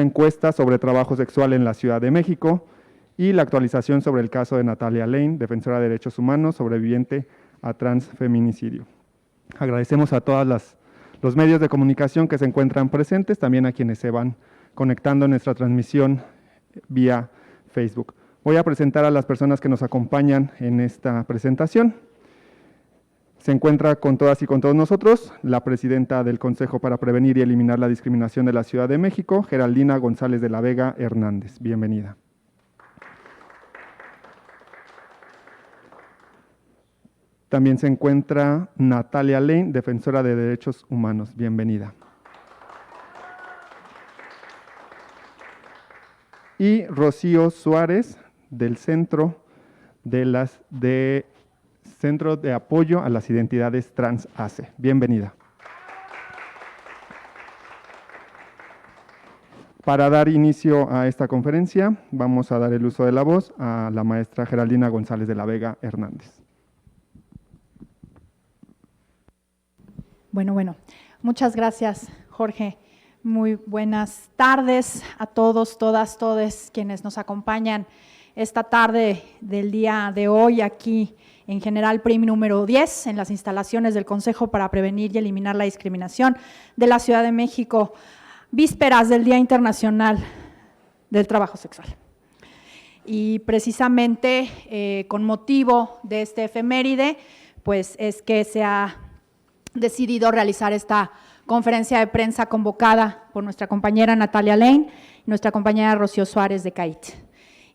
encuestas sobre trabajo sexual en la Ciudad de México y la actualización sobre el caso de Natalia Lane, defensora de derechos humanos, sobreviviente a transfeminicidio. Agradecemos a todos los medios de comunicación que se encuentran presentes, también a quienes se van conectando en nuestra transmisión vía Facebook. Voy a presentar a las personas que nos acompañan en esta presentación. Se encuentra con todas y con todos nosotros la presidenta del Consejo para Prevenir y Eliminar la Discriminación de la Ciudad de México, Geraldina González de la Vega Hernández. Bienvenida. También se encuentra Natalia Lane, defensora de derechos humanos. Bienvenida. Y Rocío Suárez, del Centro de Apoyo a las Identidades Trans ACE. Bienvenida. Para dar inicio a esta conferencia, vamos a dar el uso de la voz a la maestra Geraldina González de la Vega Hernández. Bueno, muchas gracias, Jorge. Muy buenas tardes a todos, todas, todes quienes nos acompañan esta tarde del día de hoy aquí en General Prim número 10, en las instalaciones del Consejo para Prevenir y Eliminar la Discriminación de la Ciudad de México, vísperas del Día Internacional del Trabajo Sexual. Y precisamente con motivo de este efeméride, pues es que se ha decidido realizar esta conferencia de prensa convocada por nuestra compañera Natalia Lane y nuestra compañera Rocío Suárez de CAIT.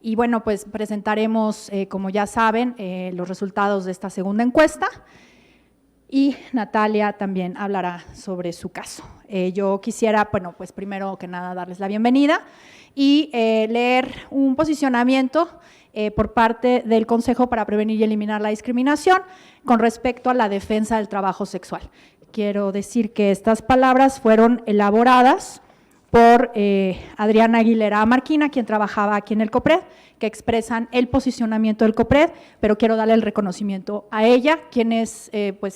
Y bueno, pues presentaremos, como ya saben, los resultados de esta segunda encuesta y Natalia también hablará sobre su caso. Yo quisiera, bueno, pues primero que nada darles la bienvenida y leer un posicionamiento por parte del Consejo para Prevenir y Eliminar la Discriminación con respecto a la defensa del trabajo sexual. Quiero decir que estas palabras fueron elaboradas por Adriana Aguilera Marquina, quien trabajaba aquí en el COPRED, que expresan el posicionamiento del COPRED, pero quiero darle el reconocimiento a ella, quien es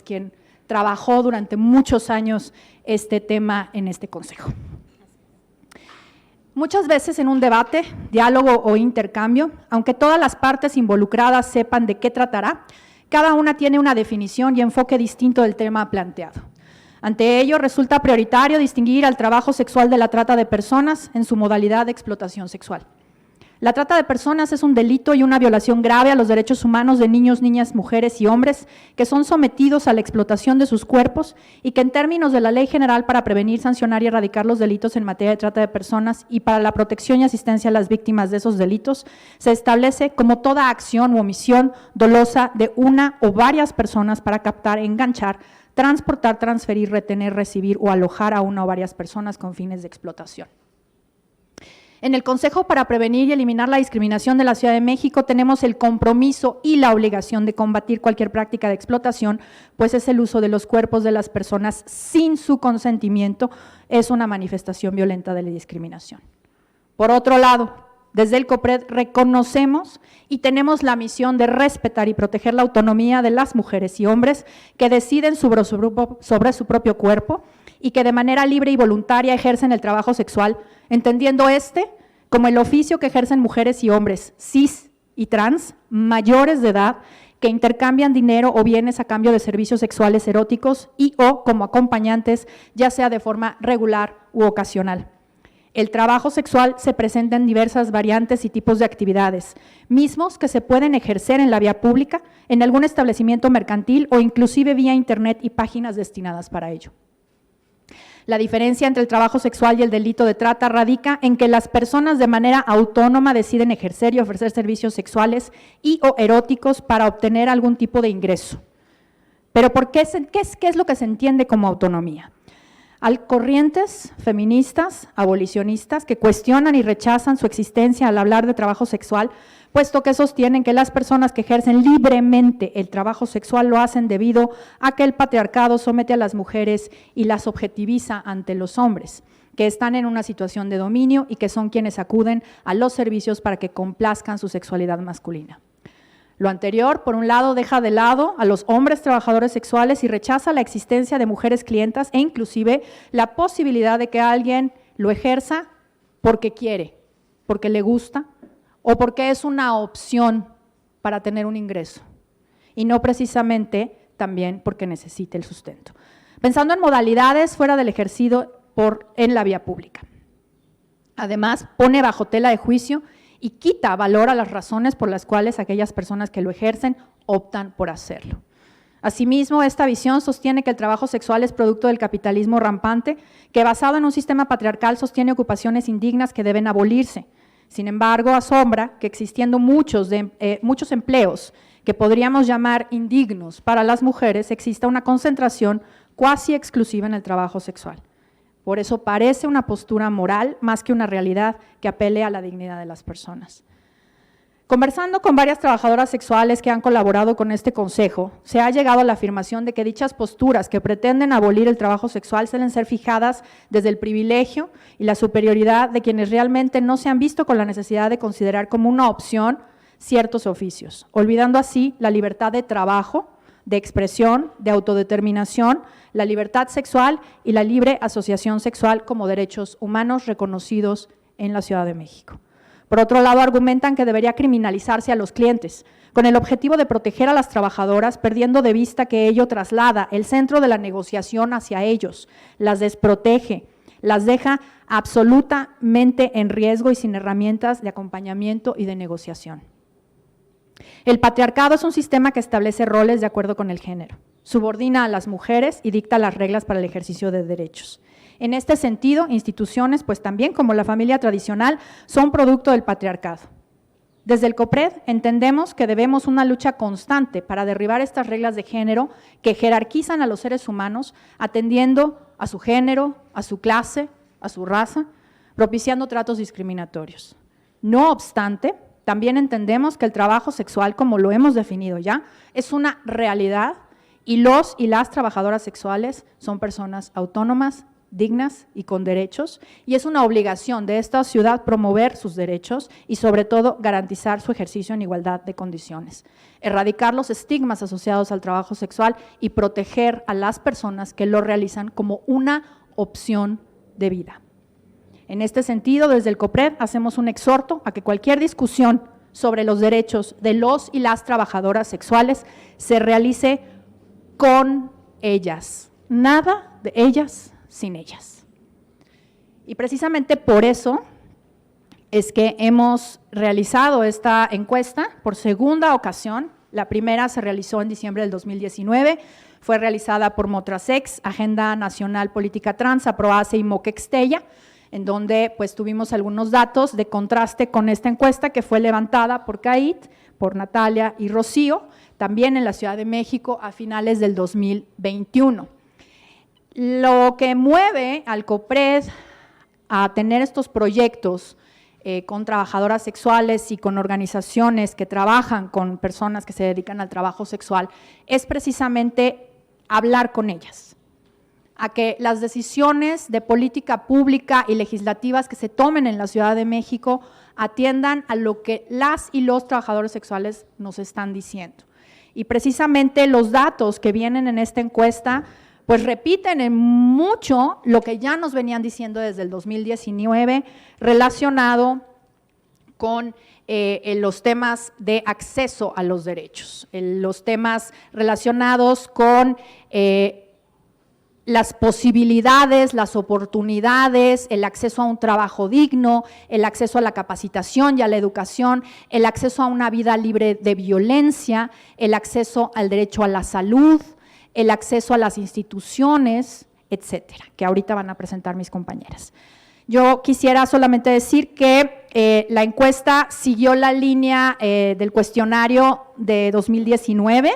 quien trabajó durante muchos años este tema en este consejo. Muchas veces en un debate, diálogo o intercambio, aunque todas las partes involucradas sepan de qué tratará, cada una tiene una definición y enfoque distinto del tema planteado. Ante ello, resulta prioritario distinguir al trabajo sexual de la trata de personas en su modalidad de explotación sexual. La trata de personas es un delito y una violación grave a los derechos humanos de niños, niñas, mujeres y hombres que son sometidos a la explotación de sus cuerpos y que en términos de la Ley General para prevenir, sancionar y erradicar los delitos en materia de trata de personas y para la protección y asistencia a las víctimas de esos delitos, se establece como toda acción u omisión dolosa de una o varias personas para captar, enganchar, transportar, transferir, retener, recibir o alojar a una o varias personas con fines de explotación. En el Consejo para Prevenir y Eliminar la Discriminación de la Ciudad de México tenemos el compromiso y la obligación de combatir cualquier práctica de explotación, pues es el uso de los cuerpos de las personas sin su consentimiento, es una manifestación violenta de la discriminación. Por otro lado, desde el COPRED reconocemos y tenemos la misión de respetar y proteger la autonomía de las mujeres y hombres que deciden sobre su propio cuerpo y que de manera libre y voluntaria ejercen el trabajo sexual, entendiendo como el oficio que ejercen mujeres y hombres cis y trans mayores de edad que intercambian dinero o bienes a cambio de servicios sexuales eróticos y o como acompañantes, ya sea de forma regular u ocasional. El trabajo sexual se presenta en diversas variantes y tipos de actividades, mismos que se pueden ejercer en la vía pública, en algún establecimiento mercantil o inclusive vía internet y páginas destinadas para ello. La diferencia entre el trabajo sexual y el delito de trata radica en que las personas de manera autónoma deciden ejercer y ofrecer servicios sexuales y o eróticos para obtener algún tipo de ingreso. Pero ¿qué es lo que se entiende como autonomía? Hay corrientes feministas, abolicionistas, que cuestionan y rechazan su existencia al hablar de trabajo sexual, puesto que sostienen que las personas que ejercen libremente el trabajo sexual lo hacen debido a que el patriarcado somete a las mujeres y las objetiviza ante los hombres, que están en una situación de dominio y que son quienes acuden a los servicios para que complazcan su sexualidad masculina. Lo anterior, por un lado, deja de lado a los hombres trabajadores sexuales y rechaza la existencia de mujeres clientas e inclusive la posibilidad de que alguien lo ejerza porque quiere, porque le gusta o porque es una opción para tener un ingreso y no precisamente también porque necesite el sustento. Pensando en modalidades fuera del ejercido en la vía pública. Además, pone bajo tela de juicio y quita valor a las razones por las cuales aquellas personas que lo ejercen optan por hacerlo. Asimismo, esta visión sostiene que el trabajo sexual es producto del capitalismo rampante, que basado en un sistema patriarcal sostiene ocupaciones indignas que deben abolirse. Sin embargo, asombra que existiendo muchos empleos que podríamos llamar indignos para las mujeres, exista una concentración cuasi exclusiva en el trabajo sexual. Por eso parece una postura moral más que una realidad que apele a la dignidad de las personas. Conversando con varias trabajadoras sexuales que han colaborado con este consejo, se ha llegado a la afirmación de que dichas posturas que pretenden abolir el trabajo sexual suelen ser fijadas desde el privilegio y la superioridad de quienes realmente no se han visto con la necesidad de considerar como una opción ciertos oficios, olvidando así la libertad de trabajo, de expresión, de autodeterminación, la libertad sexual y la libre asociación sexual como derechos humanos reconocidos en la Ciudad de México. Por otro lado, argumentan que debería criminalizarse a los clientes, con el objetivo de proteger a las trabajadoras, perdiendo de vista que ello traslada el centro de la negociación hacia ellos, las desprotege, las deja absolutamente en riesgo y sin herramientas de acompañamiento y de negociación. El patriarcado es un sistema que establece roles de acuerdo con el género, subordina a las mujeres y dicta las reglas para el ejercicio de derechos. En este sentido, instituciones, pues también como la familia tradicional, son producto del patriarcado. Desde el COPRED entendemos que debemos una lucha constante para derribar estas reglas de género que jerarquizan a los seres humanos, atendiendo a su género, a su clase, a su raza, propiciando tratos discriminatorios. No obstante, también entendemos que el trabajo sexual, como lo hemos definido ya, es una realidad y los y las trabajadoras sexuales son personas autónomas, dignas y con derechos, y es una obligación de esta ciudad promover sus derechos y sobre todo garantizar su ejercicio en igualdad de condiciones, erradicar los estigmas asociados al trabajo sexual y proteger a las personas que lo realizan como una opción de vida. En este sentido, desde el COPRED hacemos un exhorto a que cualquier discusión sobre los derechos de los y las trabajadoras sexuales se realice con ellas, nada de ellas sin ellas. Y precisamente por eso es que hemos realizado esta encuesta por segunda ocasión. La primera se realizó en diciembre del 2019, fue realizada por Motrasex, Agenda Nacional Política Trans, Aproace y Moquextella, en donde pues tuvimos algunos datos de contraste con esta encuesta que fue levantada por CAIT, por Natalia y Rocío, también en la Ciudad de México a finales del 2021. Lo que mueve al COPRED a tener estos proyectos con trabajadoras sexuales y con organizaciones que trabajan con personas que se dedican al trabajo sexual es precisamente hablar con ellas, a que las decisiones de política pública y legislativas que se tomen en la Ciudad de México atiendan a lo que las y los trabajadores sexuales nos están diciendo. Y precisamente los datos que vienen en esta encuesta pues repiten en mucho lo que ya nos venían diciendo desde el 2019 relacionado con los temas de acceso a los derechos, los temas relacionados con las posibilidades, las oportunidades, el acceso a un trabajo digno, el acceso a la capacitación y a la educación, el acceso a una vida libre de violencia, el acceso al derecho a la salud, el acceso a las instituciones, etcétera, que ahorita van a presentar mis compañeras. Yo quisiera solamente decir que la encuesta siguió la línea del cuestionario de 2019.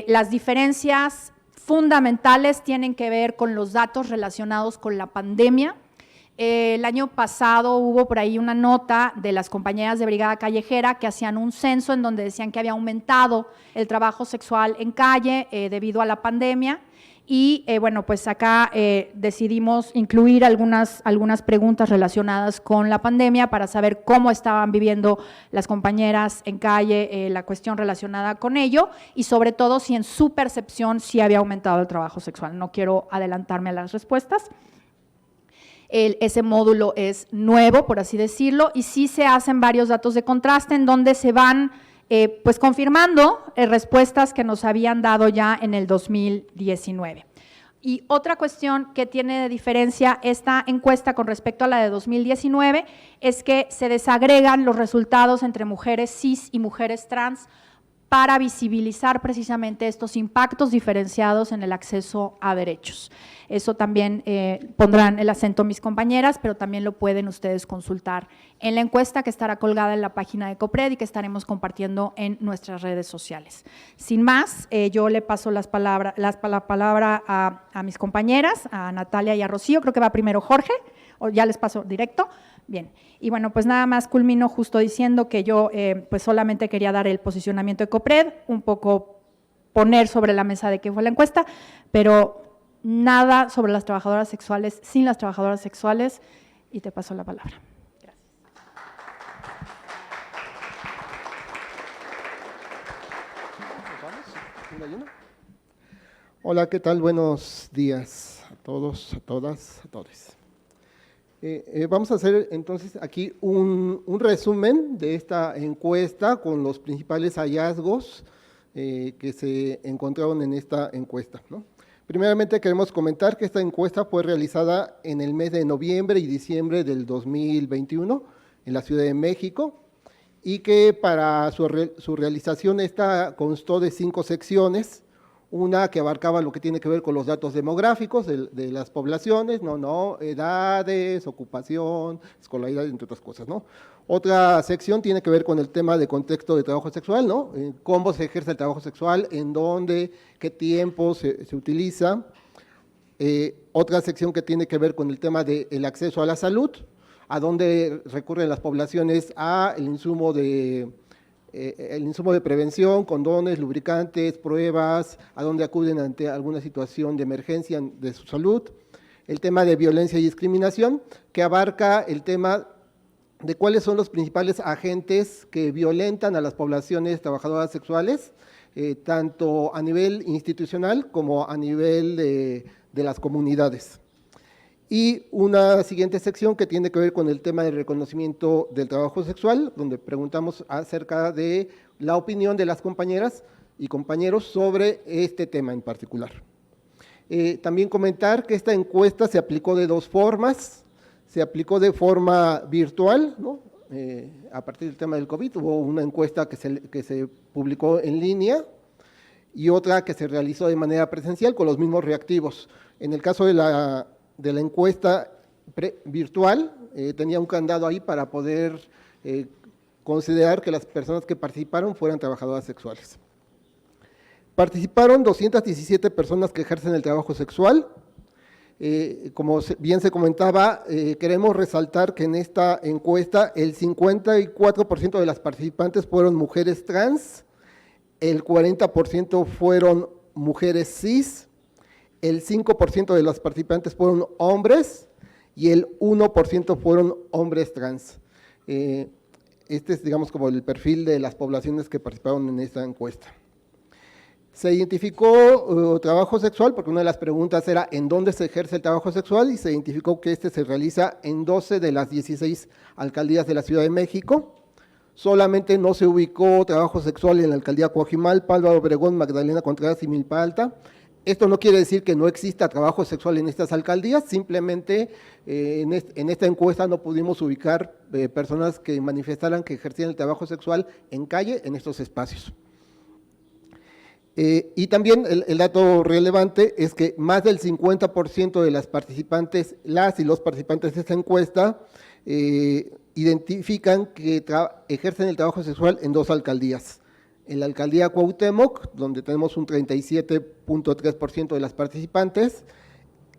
Las diferencias fundamentales tienen que ver con los datos relacionados con la pandemia. El año pasado hubo por ahí una nota de las compañeras de Brigada Callejera que hacían un censo en donde decían que había aumentado el trabajo sexual en calle debido a la pandemia y bueno, pues acá decidimos incluir algunas preguntas relacionadas con la pandemia para saber cómo estaban viviendo las compañeras en calle la cuestión relacionada con ello y sobre todo si en su percepción sí había aumentado el trabajo sexual. No quiero adelantarme a las respuestas. Ese módulo es nuevo, por así decirlo, y sí se hacen varios datos de contraste en donde se van pues confirmando respuestas que nos habían dado ya en el 2019. Y otra cuestión que tiene de diferencia esta encuesta con respecto a la de 2019 es que se desagregan los resultados entre mujeres cis y mujeres trans para visibilizar precisamente estos impactos diferenciados en el acceso a derechos. Eso también pondrán el acento mis compañeras, pero también lo pueden ustedes consultar en la encuesta que estará colgada en la página de COPRED y que estaremos compartiendo en nuestras redes sociales. Sin más, yo le paso la palabra a mis compañeras, a Natalia y a Rocío. Creo que va primero Jorge, o ya les paso directo. Bien, y bueno, pues nada más culmino justo diciendo que yo pues solamente quería dar el posicionamiento de COPRED, un poco poner sobre la mesa de qué fue la encuesta, pero nada sobre las trabajadoras sexuales sin las trabajadoras sexuales, y te paso la palabra. Gracias. Hola, ¿qué tal? Buenos días a todos, a todas, a todos. Vamos a hacer entonces aquí un resumen de esta encuesta con los principales hallazgos que se encontraron en esta encuesta, ¿no? Primeramente queremos comentar que esta encuesta fue realizada en el mes de noviembre y diciembre del 2021 en la Ciudad de México y que para su realización esta constó de 5 secciones. Una que abarcaba lo que tiene que ver con los datos demográficos de las poblaciones, edades, ocupación, escolaridad, entre otras cosas, ¿no? Otra sección tiene que ver con el tema de contexto de trabajo sexual, ¿no? Cómo se ejerce el trabajo sexual, en dónde, qué tiempo se utiliza. Otra sección que tiene que ver con el tema del acceso a la salud, a dónde recurren las poblaciones a el insumo de prevención, condones, lubricantes, pruebas, a dónde acuden ante alguna situación de emergencia de su salud. El tema de violencia y discriminación, que abarca el tema de cuáles son los principales agentes que violentan a las poblaciones trabajadoras sexuales, tanto a nivel institucional como a nivel de las comunidades. Y una siguiente sección que tiene que ver con el tema del reconocimiento del trabajo sexual, donde preguntamos acerca de la opinión de las compañeras y compañeros sobre este tema en particular. También comentar que esta encuesta se aplicó de 2 formas. Se aplicó de forma virtual, ¿no? A partir del tema del COVID, hubo una encuesta que se publicó en línea y otra que se realizó de manera presencial con los mismos reactivos. En el caso de la encuesta virtual, tenía un candado ahí para poder considerar que las personas que participaron fueran trabajadoras sexuales. Participaron 217 personas que ejercen el trabajo sexual. Como bien se comentaba, queremos resaltar que en esta encuesta el 54% de las participantes fueron mujeres trans, el 40% fueron mujeres cis, el 5% de los participantes fueron hombres y el 1% fueron hombres trans. Este es, digamos, como el perfil de las poblaciones que participaron en esta encuesta. Se identificó trabajo sexual, porque una de las preguntas era ¿en dónde se ejerce el trabajo sexual? Y se identificó que este se realiza en 12 de las 16 alcaldías de la Ciudad de México. Solamente no se ubicó trabajo sexual en la alcaldía Coajimalpa, Álvaro Obregón, Magdalena Contreras y Milpa Alta. Esto no quiere decir que no exista trabajo sexual en estas alcaldías, simplemente en esta encuesta no pudimos ubicar personas que manifestaran que ejercían el trabajo sexual en calle en estos espacios. Y también el dato relevante es que más del 50% de las participantes, las y los participantes de esta encuesta, identifican que ejercen el trabajo sexual en 2 alcaldías. En la alcaldía Cuauhtémoc, donde tenemos un 37.3% de las participantes,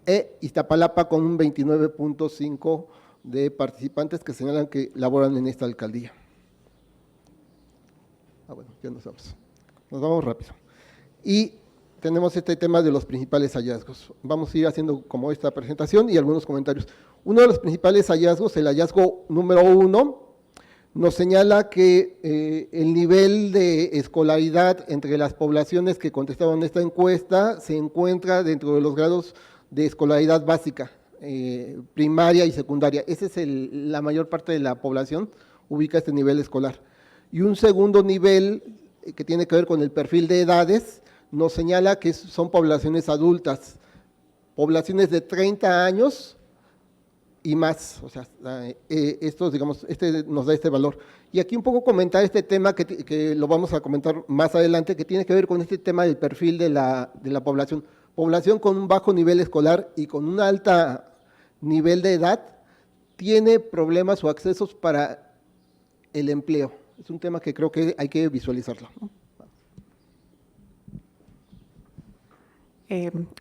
e Iztapalapa con un 29.5% de participantes que señalan que laboran en esta alcaldía. Bueno, ya nos vamos rápido. Y tenemos este tema de los principales hallazgos. Vamos a ir haciendo como esta presentación y algunos comentarios. Uno de los principales hallazgos, el hallazgo número 1, nos señala que el nivel de escolaridad entre las poblaciones que contestaron esta encuesta se encuentra dentro de los grados de escolaridad básica. primaria y secundaria. Esa es la mayor parte de la población ubica este nivel escolar. Y un segundo nivel que tiene que ver con el perfil de edades, nos señala que son poblaciones adultas, poblaciones de 30 años y más, o sea, esto, digamos, nos da este valor. Y aquí un poco comentar este tema que lo vamos a comentar más adelante, que tiene que ver con este tema del perfil de la población. Población con un bajo nivel escolar y con un alto nivel de edad tiene problemas o accesos para el empleo. Es un tema que creo que hay que visualizarlo.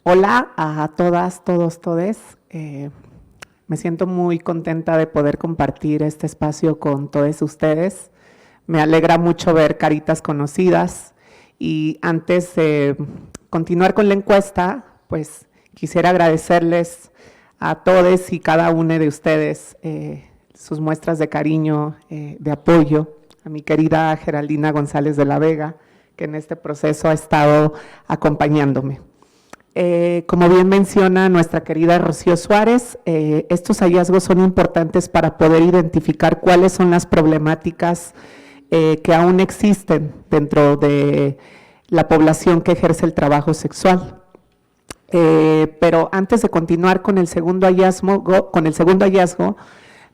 Hola a todas, todos, todes. Me siento muy contenta de poder compartir este espacio con todos ustedes. Me alegra mucho ver caritas conocidas y antes de continuar con la encuesta, pues quisiera agradecerles a todos y cada uno de ustedes sus muestras de cariño, de apoyo, a mi querida Geraldina González de la Vega, que en este proceso ha estado acompañándome. Como bien menciona nuestra querida Rocío Suárez, estos hallazgos son importantes para poder identificar cuáles son las problemáticas que aún existen dentro de la población que ejerce el trabajo sexual. Pero antes de continuar con el segundo hallazgo,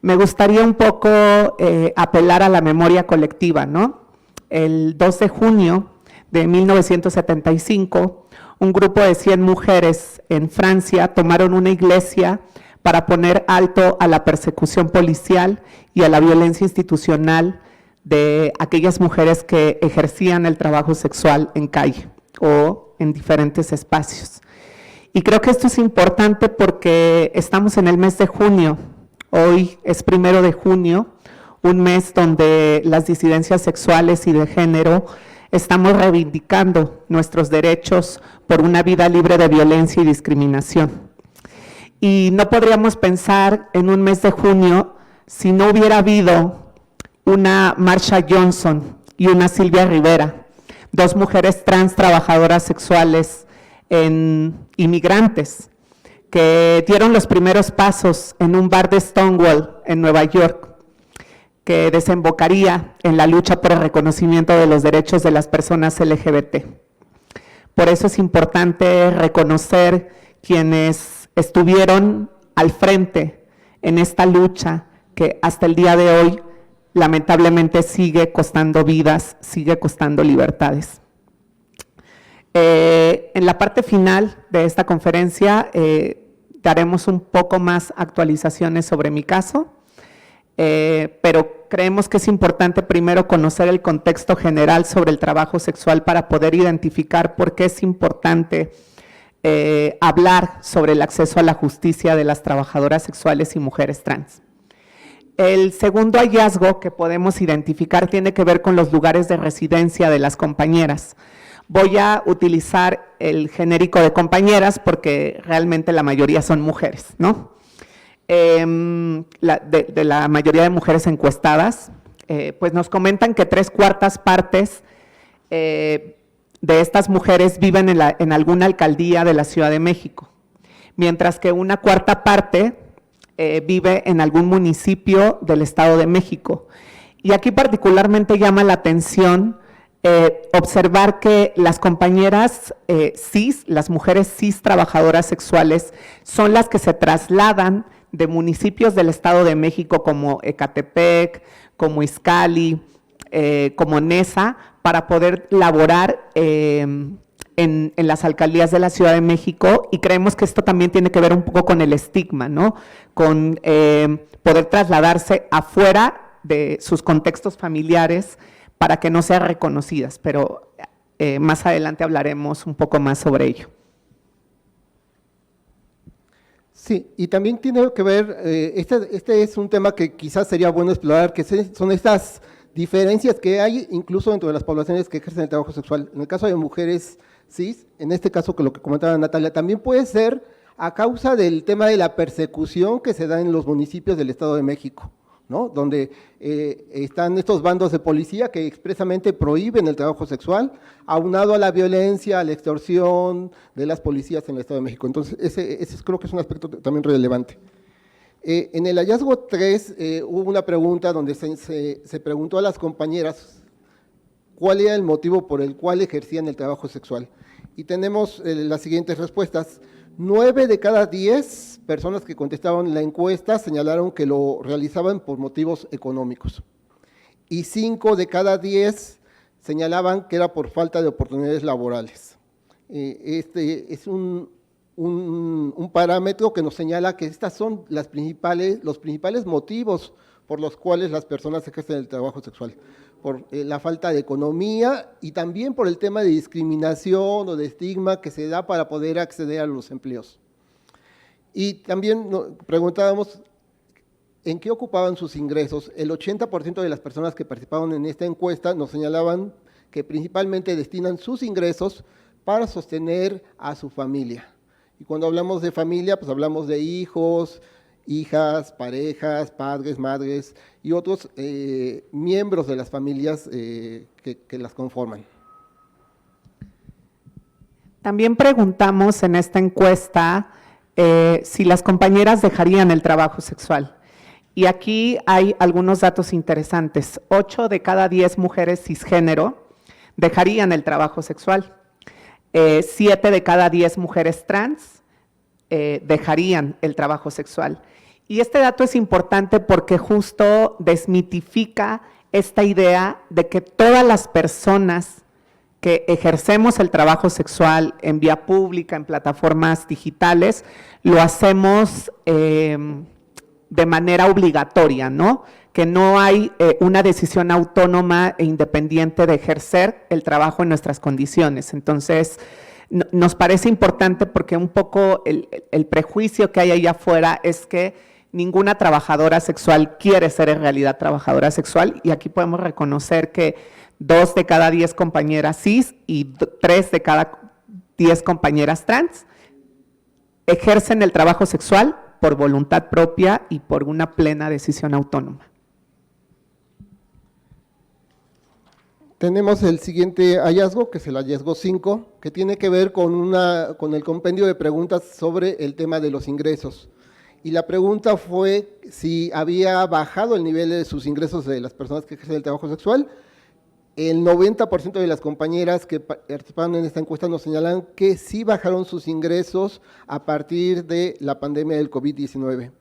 me gustaría un poco apelar a la memoria colectiva, ¿no? El 2 de junio de 1975, un grupo de 100 mujeres en Francia tomaron una iglesia para poner alto a la persecución policial y a la violencia institucional de aquellas mujeres que ejercían el trabajo sexual en calle o en diferentes espacios. Y creo que esto es importante porque estamos en el mes de junio, hoy es 1 de junio, un mes donde las disidencias sexuales y de género estamos reivindicando nuestros derechos por una vida libre de violencia y discriminación. Y no podríamos pensar en un mes de junio si no hubiera habido una Marsha Johnson y una Silvia Rivera, dos mujeres trans trabajadoras sexuales inmigrantes, que dieron los primeros pasos en un bar de Stonewall en Nueva York, que desembocaría en la lucha por el reconocimiento de los derechos de las personas LGBT. Por eso es importante reconocer quienes estuvieron al frente en esta lucha que hasta el día de hoy lamentablemente sigue costando vidas, sigue costando libertades. En la parte final de esta conferencia daremos un poco más actualizaciones sobre mi caso, pero creemos que es importante primero conocer el contexto general sobre el trabajo sexual para poder identificar por qué es importante hablar sobre el acceso a la justicia de las trabajadoras sexuales y mujeres trans. El segundo hallazgo que podemos identificar tiene que ver con los lugares de residencia de las compañeras. Voy a utilizar el genérico de compañeras porque realmente la mayoría son mujeres, ¿no? De la mayoría de mujeres encuestadas, pues nos comentan que 3/4 partes de estas mujeres viven en alguna alcaldía de la Ciudad de México, mientras que 1/4 parte vive en algún municipio del Estado de México. Y aquí particularmente llama la atención observar que las compañeras cis, las mujeres cis trabajadoras sexuales, son las que se trasladan de municipios del Estado de México como Ecatepec, como Izcalli, como Nesa, para poder laborar en las alcaldías de la Ciudad de México, y creemos que esto también tiene que ver un poco con el estigma, ¿no? Con poder trasladarse afuera de sus contextos familiares para que no sean reconocidas, pero más adelante hablaremos un poco más sobre ello. Sí, y también tiene que ver, este es un tema que quizás sería bueno explorar, que son estas diferencias que hay incluso dentro de las poblaciones que ejercen el trabajo sexual. En el caso de mujeres cis, en este caso que lo que comentaba Natalia, también puede ser a causa del tema de la persecución que se da en los municipios del Estado de México, ¿no? Donde están estos bandos de policía que expresamente prohíben el trabajo sexual, aunado a la violencia, a la extorsión de las policías en el Estado de México. Entonces, ese creo que es un aspecto también relevante. En el hallazgo 3 hubo una pregunta donde se preguntó a las compañeras cuál era el motivo por el cual ejercían el trabajo sexual. Y tenemos las siguientes respuestas. 9 de cada 10 personas que contestaban la encuesta señalaron que lo realizaban por motivos económicos. Y 5 de cada 10 señalaban que era por falta de oportunidades laborales. Este es un parámetro que nos señala que estas son los principales motivos por los cuales las personas ejercen el trabajo sexual. Por la falta de economía y también por el tema de discriminación o de estigma que se da para poder acceder a los empleos. Y también preguntábamos en qué ocupaban sus ingresos. El 80% de las personas que participaron en esta encuesta nos señalaban que principalmente destinan sus ingresos para sostener a su familia. Y cuando hablamos de familia, pues hablamos de hijos, hijas, parejas, padres, madres y otros miembros de las familias que las conforman. También preguntamos en esta encuesta si las compañeras dejarían el trabajo sexual. Y aquí hay algunos datos interesantes. 8 de cada 10 mujeres cisgénero dejarían el trabajo sexual. 7 de cada 10 mujeres trans dejarían el trabajo sexual. Y este dato es importante porque justo desmitifica esta idea de que todas las personas que ejercemos el trabajo sexual en vía pública, en plataformas digitales, lo hacemos de manera obligatoria, ¿no? Que no hay una decisión autónoma e independiente de ejercer el trabajo en nuestras condiciones. Entonces, nos parece importante porque un poco el prejuicio que hay allá afuera es que ninguna trabajadora sexual quiere ser en realidad trabajadora sexual, y aquí podemos reconocer que 2 de cada 10 compañeras cis y 3 de cada 10 compañeras trans ejercen el trabajo sexual por voluntad propia y por una plena decisión autónoma. Tenemos el siguiente hallazgo, que es el hallazgo 5, que tiene que ver con el compendio de preguntas sobre el tema de los ingresos. Y la pregunta fue si había bajado el nivel de sus ingresos de las personas que ejercen el trabajo sexual. El 90% de las compañeras que participaron en esta encuesta nos señalan que sí bajaron sus ingresos a partir de la pandemia del COVID-19.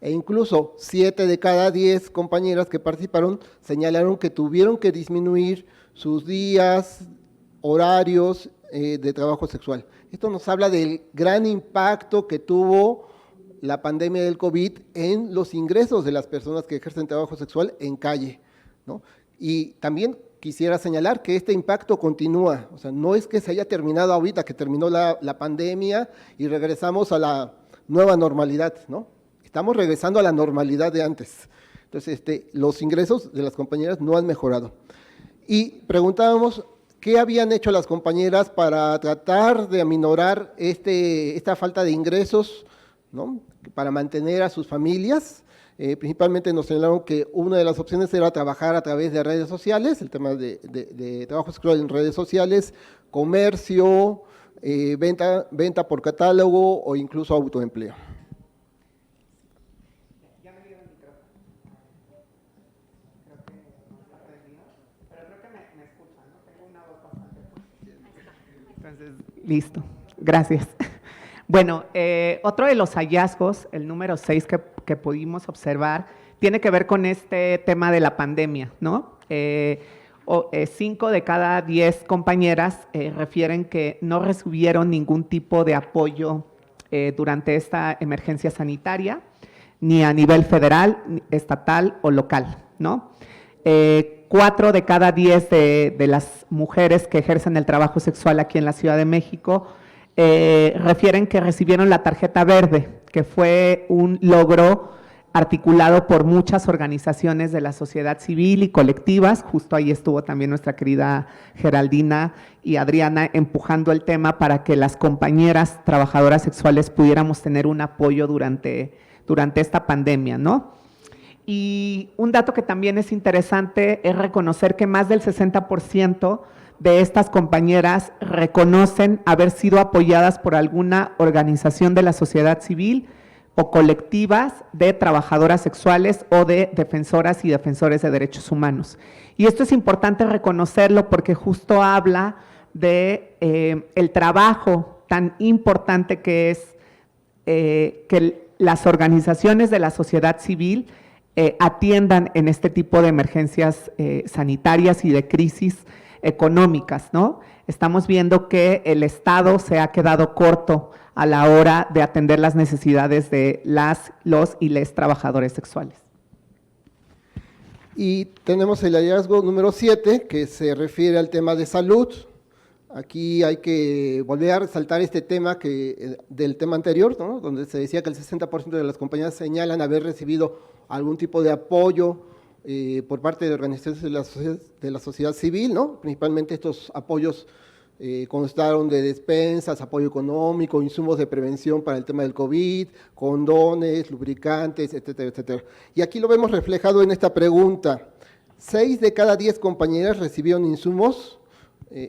E incluso 7 de cada 10 compañeras que participaron señalaron que tuvieron que disminuir sus días, horarios de trabajo sexual. Esto nos habla del gran impacto que tuvo la pandemia del COVID en los ingresos de las personas que ejercen trabajo sexual en calle, ¿no? Y también quisiera señalar que este impacto continúa, o sea, no es que se haya terminado ahorita, que terminó la pandemia y regresamos a la nueva normalidad, ¿no? Estamos regresando a la normalidad de antes. Entonces, los ingresos de las compañeras no han mejorado. Y preguntábamos qué habían hecho las compañeras para tratar de aminorar esta falta de ingresos, ¿no? Para mantener a sus familias. Principalmente nos señalaron que una de las opciones era trabajar a través de redes sociales, el tema de trabajo sexual en redes sociales, comercio, venta por catálogo o incluso autoempleo. Entonces, listo. Gracias. Bueno, otro de los hallazgos, el número 6 que pudimos observar, tiene que ver con este tema de la pandemia, ¿no? 5 de cada 10 compañeras refieren que no recibieron ningún tipo de apoyo durante esta emergencia sanitaria, ni a nivel federal, estatal o local, ¿no? 4 de cada 10 de las mujeres que ejercen el trabajo sexual aquí en la Ciudad de México refieren que recibieron la tarjeta verde, que fue un logro articulado por muchas organizaciones de la sociedad civil y colectivas. Justo ahí estuvo también nuestra querida Geraldina y Adriana empujando el tema para que las compañeras trabajadoras sexuales pudiéramos tener un apoyo durante esta pandemia, ¿no? Y un dato que también es interesante es reconocer que más del 60% de estas compañeras reconocen haber sido apoyadas por alguna organización de la sociedad civil o colectivas de trabajadoras sexuales o de defensoras y defensores de derechos humanos. Y esto es importante reconocerlo porque justo habla de el trabajo tan importante que es que las organizaciones de la sociedad civil atiendan en este tipo de emergencias sanitarias y de crisis económicas, ¿no? Estamos viendo que el Estado se ha quedado corto a la hora de atender las necesidades de los y les trabajadores sexuales. Y tenemos el hallazgo número 7, que se refiere al tema de salud. Aquí hay que volver a resaltar este tema del tema anterior, ¿no? Donde se decía que el 60% de las compañías señalan haber recibido algún tipo de apoyo por parte de organizaciones de la sociedad civil, ¿no? Principalmente estos apoyos constaron de despensas, apoyo económico, insumos de prevención para el tema del COVID, condones, lubricantes, etcétera, etcétera. Y aquí lo vemos reflejado en esta pregunta. 6 de cada 10 compañeras recibieron insumos,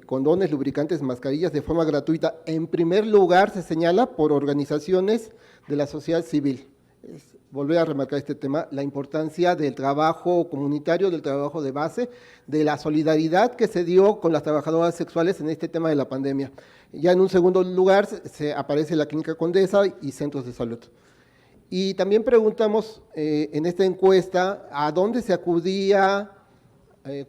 condones, lubricantes, mascarillas de forma gratuita. En primer lugar se señala por organizaciones de la sociedad civil. Volver a remarcar este tema, la importancia del trabajo comunitario, del trabajo de base, de la solidaridad que se dio con las trabajadoras sexuales en este tema de la pandemia. Ya en un segundo lugar aparece la Clínica Condesa y centros de salud. Y también preguntamos en esta encuesta a dónde se acudía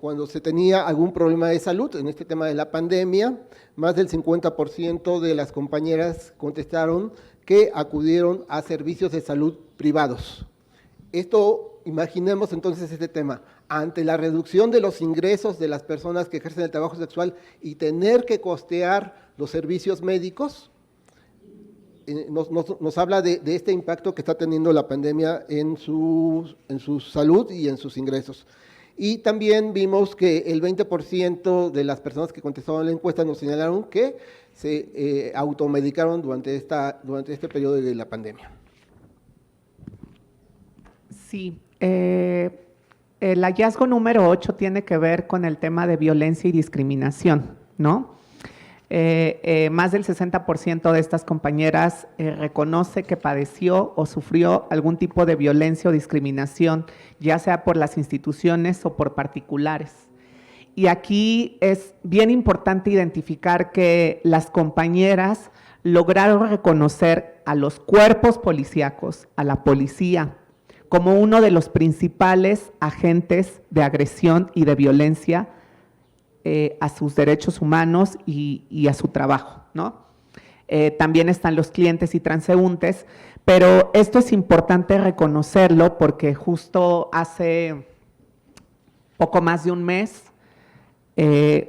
cuando se tenía algún problema de salud en este tema de la pandemia. Más del 50% de las compañeras contestaron que acudieron a servicios de salud privados. Esto, imaginemos entonces este tema, ante la reducción de los ingresos de las personas que ejercen el trabajo sexual y tener que costear los servicios médicos, nos habla de este impacto que está teniendo la pandemia en su salud y en sus ingresos. Y también vimos que el 20% de las personas que contestaron la encuesta nos señalaron que se automedicaron durante este periodo de la pandemia. Sí, el hallazgo número 8 tiene que ver con el tema de violencia y discriminación, ¿no? Más del 60% de estas compañeras reconoce que padeció o sufrió algún tipo de violencia o discriminación, ya sea por las instituciones o por particulares. Y aquí es bien importante identificar que las compañeras lograron reconocer a los cuerpos policíacos, a la policía, como uno de los principales agentes de agresión y de violencia a sus derechos humanos y a su trabajo, ¿no? También están los clientes y transeúntes, pero esto es importante reconocerlo porque justo hace poco más de un mes,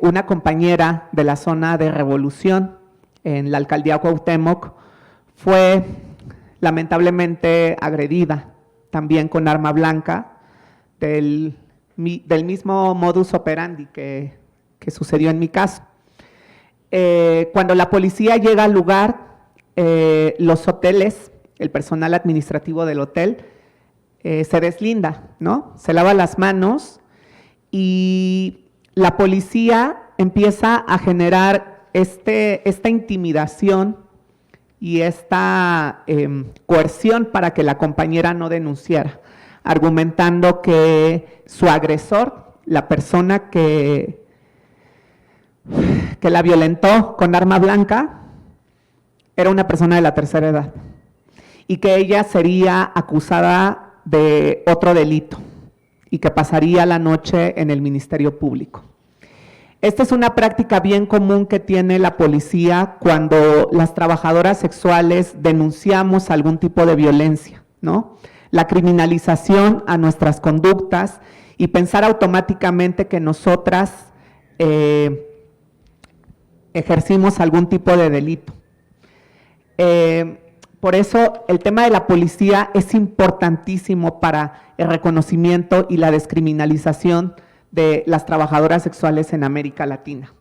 una compañera de la zona de Revolución en la alcaldía Cuauhtémoc fue lamentablemente agredida también con arma blanca del mismo modus operandi que sucedió en mi caso. Cuando la policía llega al lugar, los hoteles, el personal administrativo del hotel se deslinda, ¿no? Se lava las manos y la policía empieza a generar esta intimidación y esta coerción para que la compañera no denunciara, argumentando que su agresor, la persona que la violentó con arma blanca, era una persona de la tercera edad y que ella sería acusada de otro delito y que pasaría la noche en el Ministerio Público. Esta es una práctica bien común que tiene la policía cuando las trabajadoras sexuales denunciamos algún tipo de violencia, ¿no? La criminalización a nuestras conductas y pensar automáticamente que nosotras ejercimos algún tipo de delito. Por eso el tema de la policía es importantísimo para el reconocimiento y la descriminalización de las trabajadoras sexuales en América Latina.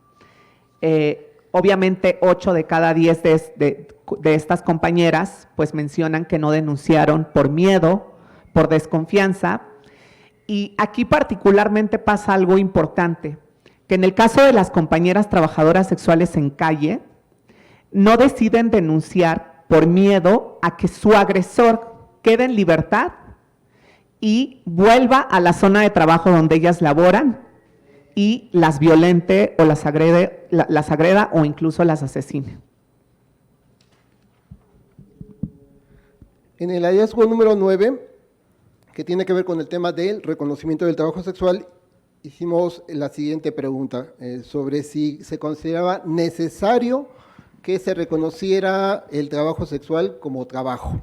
Obviamente 8 de cada 10 de estas compañeras pues mencionan que no denunciaron por miedo, por desconfianza, Y aquí particularmente pasa algo importante, que en el caso de las compañeras trabajadoras sexuales en calle, no deciden denunciar por miedo a que su agresor quede en libertad y vuelva a la zona de trabajo donde ellas laboran y las violente o las agreda o incluso las asesine. En el hallazgo número 9, que tiene que ver con el tema del reconocimiento del trabajo sexual, hicimos la siguiente pregunta sobre si se consideraba necesario que se reconociera el trabajo sexual como trabajo.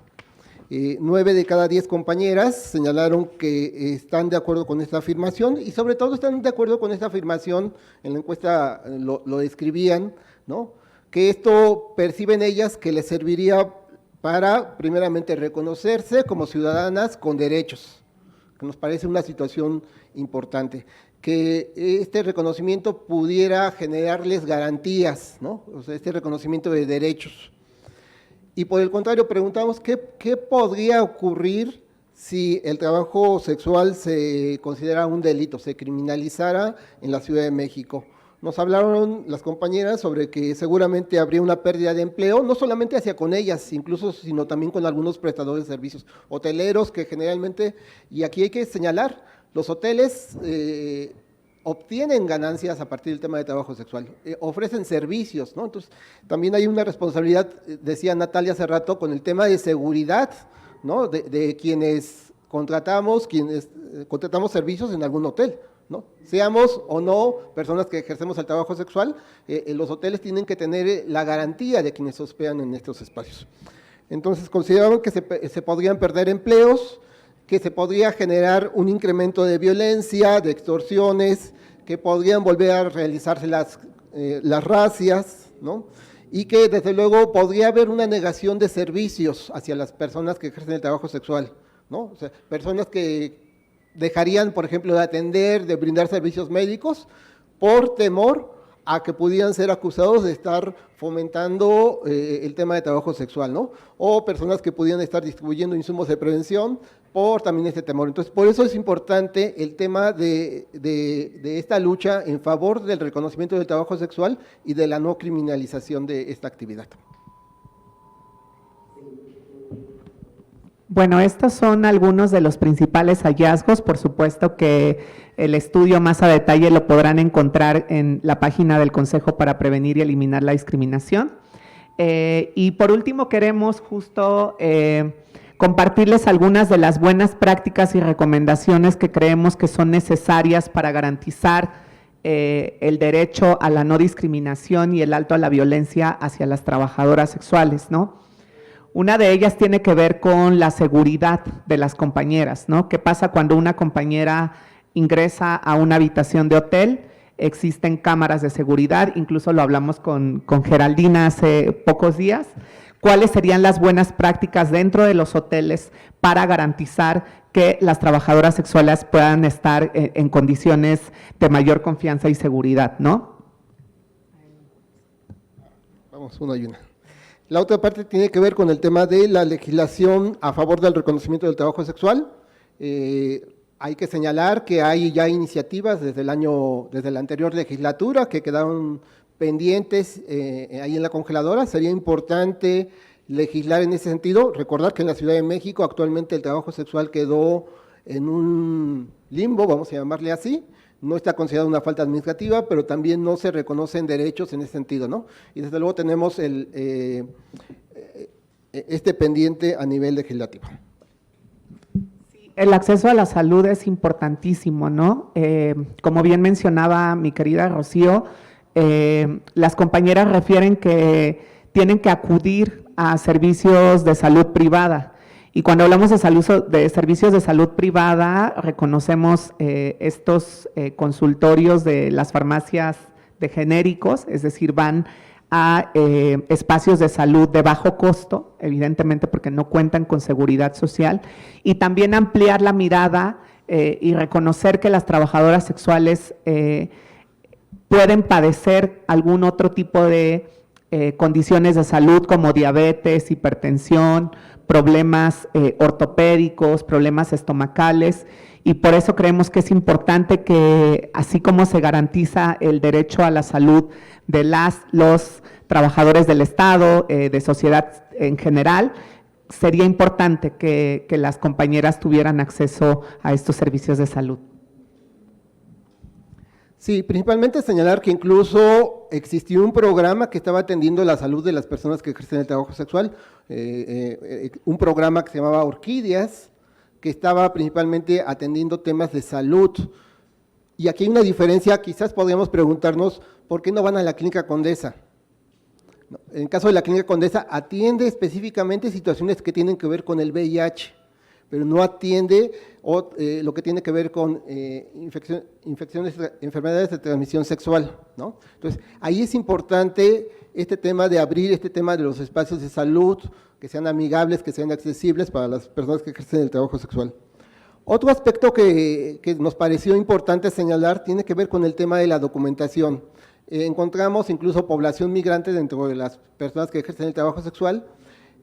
9 de cada 10 compañeras señalaron que están de acuerdo con esta afirmación y sobre todo están de acuerdo con esta afirmación, en la encuesta lo describían, ¿no? Que esto perciben ellas que les serviría para primeramente reconocerse como ciudadanas con derechos, que nos parece una situación importante, que este reconocimiento pudiera generarles garantías, ¿no? O sea, este reconocimiento de derechos. Y por el contrario, preguntamos qué podría ocurrir si el trabajo sexual se considera un delito, se criminalizara en la Ciudad de México. Nos hablaron las compañeras sobre que seguramente habría una pérdida de empleo, no solamente hacia con ellas, incluso, sino también con algunos prestadores de servicios hoteleros que generalmente, y aquí hay que señalar, los hoteles obtienen ganancias a partir del tema de trabajo sexual, ofrecen servicios, ¿no? Entonces, también hay una responsabilidad, decía Natalia hace rato, con el tema de seguridad, ¿no? De quienes contratamos servicios en algún hotel, ¿no? Seamos o no personas que ejercemos el trabajo sexual, los hoteles tienen que tener la garantía de quienes hospedan en estos espacios. Entonces, consideraron que se podrían perder empleos, que se podría generar un incremento de violencia, de extorsiones, que podrían volver a realizarse las razias, ¿no? Y que desde luego podría haber una negación de servicios hacia las personas que ejercen el trabajo sexual, ¿no? O sea, personas que dejarían, por ejemplo, de atender, de brindar servicios médicos, por temor a que pudieran ser acusados de estar fomentando el tema de trabajo sexual, ¿no? O personas que pudieran estar distribuyendo insumos de prevención por también este temor. Entonces, por eso es importante el tema de esta lucha en favor del reconocimiento del trabajo sexual y de la no criminalización de esta actividad. Bueno, estos son algunos de los principales hallazgos. Por supuesto que el estudio más a detalle lo podrán encontrar en la página del Consejo para Prevenir y Eliminar la Discriminación. Y por último queremos justo compartirles algunas de las buenas prácticas y recomendaciones que creemos que son necesarias para garantizar el derecho a la no discriminación y el alto a la violencia hacia las trabajadoras sexuales, ¿no? Una de ellas tiene que ver con la seguridad de las compañeras, ¿no? ¿Qué pasa cuando una compañera ingresa a una habitación de hotel? Existen cámaras de seguridad, incluso lo hablamos con Geraldina hace pocos días. ¿Cuáles serían las buenas prácticas dentro de los hoteles para garantizar que las trabajadoras sexuales puedan estar en condiciones de mayor confianza y seguridad, ¿no? Vamos, una y una. La otra parte tiene que ver con el tema de la legislación a favor del reconocimiento del trabajo sexual. Hay que señalar que hay ya iniciativas desde la anterior legislatura que quedaron pendientes ahí en la congeladora. Sería importante legislar en ese sentido. Recordar que en la Ciudad de México actualmente el trabajo sexual quedó en un limbo, vamos a llamarle así. No está considerada una falta administrativa, pero también no se reconocen derechos en ese sentido, ¿no? Y desde luego tenemos este pendiente a nivel legislativo. El acceso a la salud es importantísimo, ¿no? Como bien mencionaba mi querida Rocío, las compañeras refieren que tienen que acudir a servicios de salud privada. Y cuando hablamos de servicios de salud privada, reconocemos estos consultorios de las farmacias de genéricos, es decir, van a espacios de salud de bajo costo, evidentemente porque no cuentan con seguridad social, y también ampliar la mirada y reconocer que las trabajadoras sexuales pueden padecer algún otro tipo de condiciones de salud como diabetes, hipertensión, problemas ortopédicos, problemas estomacales, y por eso creemos que es importante que, así como se garantiza el derecho a la salud de los trabajadores del Estado, de sociedad en general, sería importante que las compañeras tuvieran acceso a estos servicios de salud. Sí, principalmente señalar que incluso existió un programa que estaba atendiendo la salud de las personas que ejercen el trabajo sexual, un programa que se llamaba Orquídeas, que estaba principalmente atendiendo temas de salud. Y aquí hay una diferencia, quizás podríamos preguntarnos, ¿por qué no van a la Clínica Condesa? En el caso de la Clínica Condesa, atiende específicamente situaciones que tienen que ver con el VIH, pero no atiende lo que tiene que ver con enfermedades de transmisión sexual, ¿no? Entonces, ahí es importante este tema de abrir este tema de los espacios de salud, que sean amigables, que sean accesibles para las personas que ejercen el trabajo sexual. Otro aspecto que nos pareció importante señalar tiene que ver con el tema de la documentación. Encontramos incluso población migrante dentro de las personas que ejercen el trabajo sexual.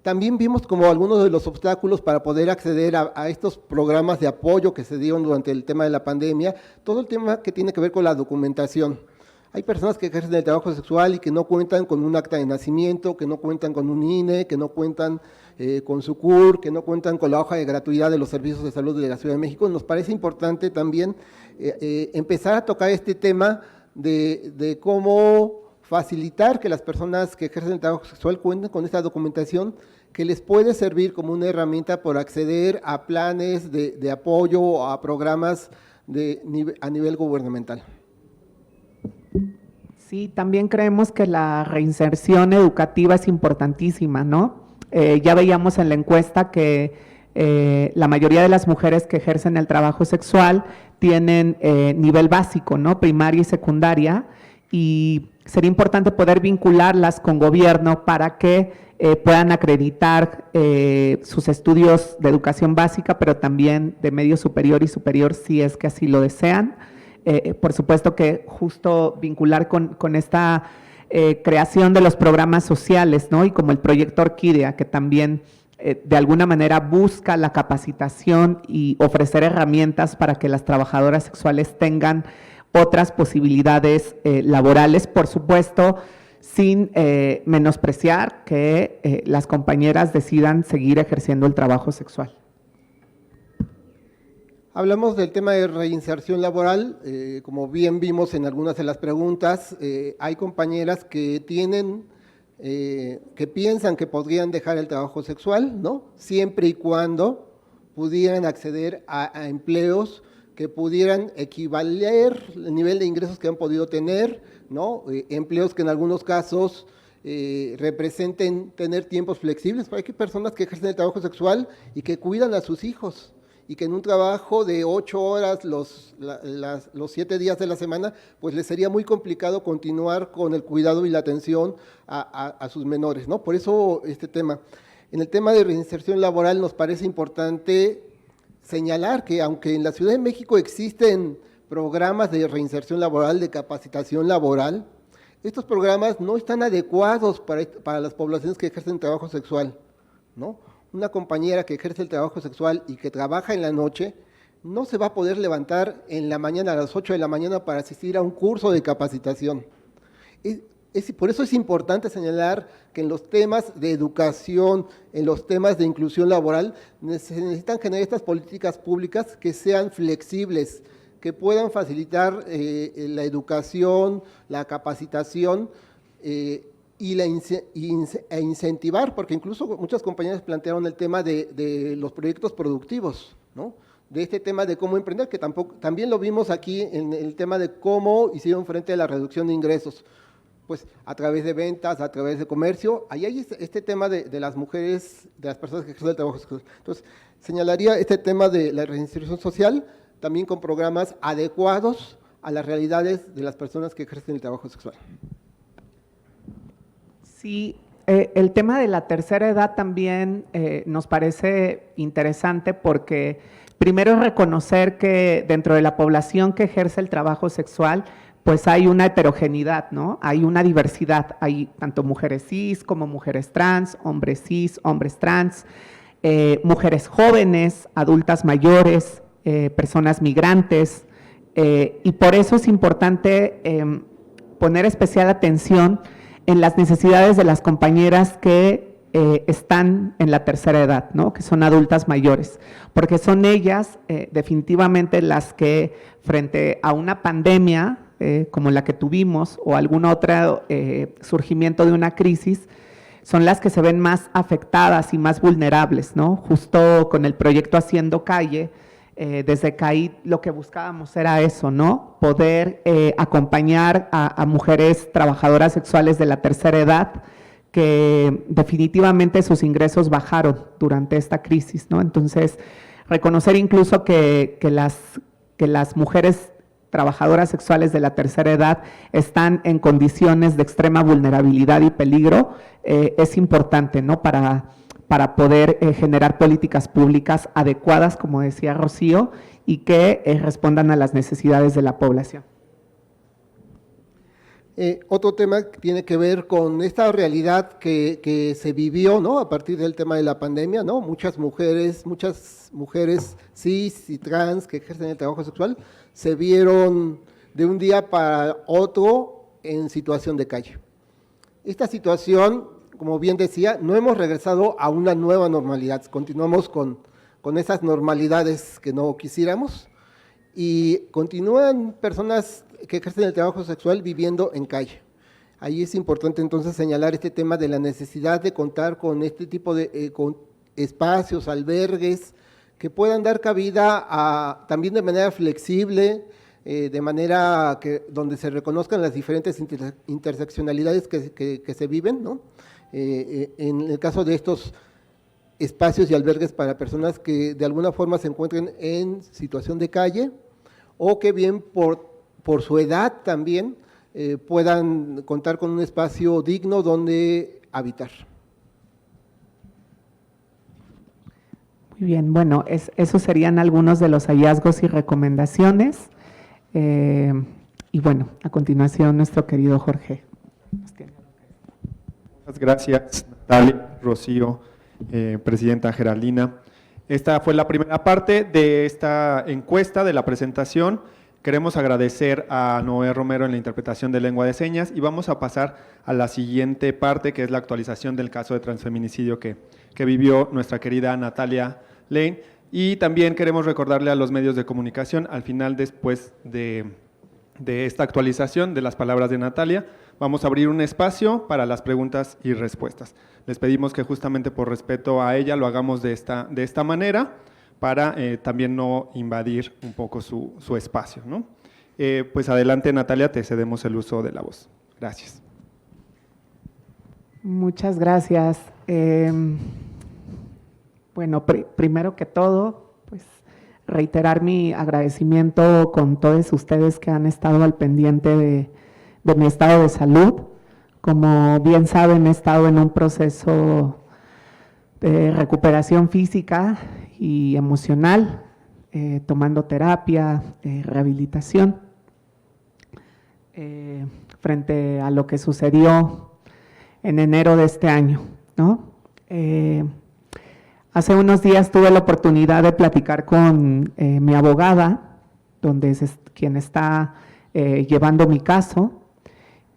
También vimos como algunos de los obstáculos para poder acceder a estos programas de apoyo que se dieron durante el tema de la pandemia, todo el tema que tiene que ver con la documentación. Hay personas que ejercen el trabajo sexual y que no cuentan con un acta de nacimiento, que no cuentan con un INE, que no cuentan con su CUR, que no cuentan con la hoja de gratuidad de los servicios de salud de la Ciudad de México. Nos parece importante también empezar a tocar este tema de cómo facilitar que las personas que ejercen el trabajo sexual cuenten con esta documentación que les puede servir como una herramienta para acceder a planes de apoyo o a programas a nivel gubernamental. Sí, también creemos que la reinserción educativa es importantísima, ¿no? Ya veíamos en la encuesta que la mayoría de las mujeres que ejercen el trabajo sexual tienen nivel básico, ¿no? Primaria y secundaria, y sería importante poder vincularlas con gobierno para que puedan acreditar sus estudios de educación básica, pero también de medio superior y superior si es que así lo desean. Por supuesto que justo vincular con esta creación de los programas sociales, ¿no? Y como el proyecto Orquídea, que también de alguna manera busca la capacitación y ofrecer herramientas para que las trabajadoras sexuales tengan otras posibilidades laborales, por supuesto, sin menospreciar que las compañeras decidan seguir ejerciendo el trabajo sexual. Hablamos del tema de reinserción laboral, como bien vimos en algunas de las preguntas, hay compañeras que piensan que podrían dejar el trabajo sexual, ¿no? Siempre y cuando pudieran acceder a empleos que pudieran equivaler el nivel de ingresos que han podido tener, ¿no? Empleos que en algunos casos representen tener tiempos flexibles, porque hay personas que ejercen el trabajo sexual y que cuidan a sus hijos, y que en un trabajo de 8 horas los 7 días de la semana, pues les sería muy complicado continuar con el cuidado y la atención a sus menores, ¿no? Por eso este tema. En el tema de reinserción laboral nos parece importante señalar que aunque en la Ciudad de México existen programas de reinserción laboral, de capacitación laboral, estos programas no están adecuados para las poblaciones que ejercen trabajo sexual, ¿no? Una compañera que ejerce el trabajo sexual y que trabaja en la noche, no se va a poder levantar en la mañana a las 8 de la mañana para asistir a un curso de capacitación. Por eso es importante señalar que en los temas de educación, en los temas de inclusión laboral, se necesitan generar estas políticas públicas que sean flexibles, que puedan facilitar la educación, la capacitación, e incentivar, porque incluso muchas compañías plantearon el tema de los proyectos productivos, ¿no? De este tema de cómo emprender, que también lo vimos aquí en el tema de cómo hicieron frente a la reducción de ingresos, pues a través de ventas, a través de comercio. Ahí hay este tema de las mujeres, de las personas que ejercen el trabajo sexual. Entonces, señalaría este tema de la reinserción social, también con programas adecuados a las realidades de las personas que ejercen el trabajo sexual. Sí, el tema de la tercera edad también nos parece interesante porque primero es reconocer que dentro de la población que ejerce el trabajo sexual, pues hay una heterogeneidad, ¿no? Hay una diversidad, hay tanto mujeres cis como mujeres trans, hombres cis, hombres trans, mujeres jóvenes, adultas mayores, personas migrantes, y por eso es importante poner especial atención en las necesidades de las compañeras que están en la tercera edad, ¿no? Que son adultas mayores, porque son ellas definitivamente las que frente a una pandemia como la que tuvimos o algún otro surgimiento de una crisis, son las que se ven más afectadas y más vulnerables, ¿no? Justo con el proyecto Haciendo Calle, desde CAID lo que buscábamos era eso, ¿no? Poder acompañar a mujeres trabajadoras sexuales de la tercera edad que definitivamente sus ingresos bajaron durante esta crisis, ¿no? Entonces, reconocer incluso que las mujeres trabajadoras sexuales de la tercera edad están en condiciones de extrema vulnerabilidad y peligro es importante, ¿no? Para poder generar políticas públicas adecuadas, como decía Rocío, y que respondan a las necesidades de la población. Otro tema que tiene que ver con esta realidad que se vivió, ¿no? A partir del tema de la pandemia, ¿no? Muchas mujeres cis y trans que ejercen el trabajo sexual se vieron de un día para otro en situación de calle. Esta situación, como bien decía, no hemos regresado a una nueva normalidad, continuamos con esas normalidades que no quisiéramos y continúan personas que ejercen el trabajo sexual viviendo en calle. Ahí es importante entonces señalar este tema de la necesidad de contar con este tipo de con espacios, albergues, que puedan dar cabida también de manera flexible, de manera donde se reconozcan las diferentes interseccionalidades que se viven, ¿no? En el caso de estos espacios y albergues para personas que de alguna forma se encuentren en situación de calle o que bien por su edad también puedan contar con un espacio digno donde habitar. Muy bien, bueno, esos serían algunos de los hallazgos y recomendaciones. Y bueno, a continuación nuestro querido Jorge. Muchas gracias, Natalia, Rocío, presidenta Geraldina. Esta fue la primera parte de esta encuesta, de la presentación. Queremos agradecer a Noé Romero en la interpretación de lengua de señas y vamos a pasar a la siguiente parte, que es la actualización del caso de transfeminicidio que vivió nuestra querida Natalia Lane. Y también queremos recordarle a los medios de comunicación, al final, después de esta actualización de las palabras de Natalia, vamos a abrir un espacio para las preguntas y respuestas. Les pedimos que justamente por respeto a ella lo hagamos de esta manera, para también no invadir un poco su espacio, ¿no? Pues adelante, Natalia, te cedemos el uso de la voz. Gracias. Muchas gracias. Bueno, primero que todo, pues reiterar mi agradecimiento con todos ustedes que han estado al pendiente de mi estado de salud. Como bien saben, he estado en un proceso de recuperación física y emocional, tomando terapia, rehabilitación, frente a lo que sucedió en enero de este año, ¿no? Hace unos días tuve la oportunidad de platicar con mi abogada, quien está llevando mi caso,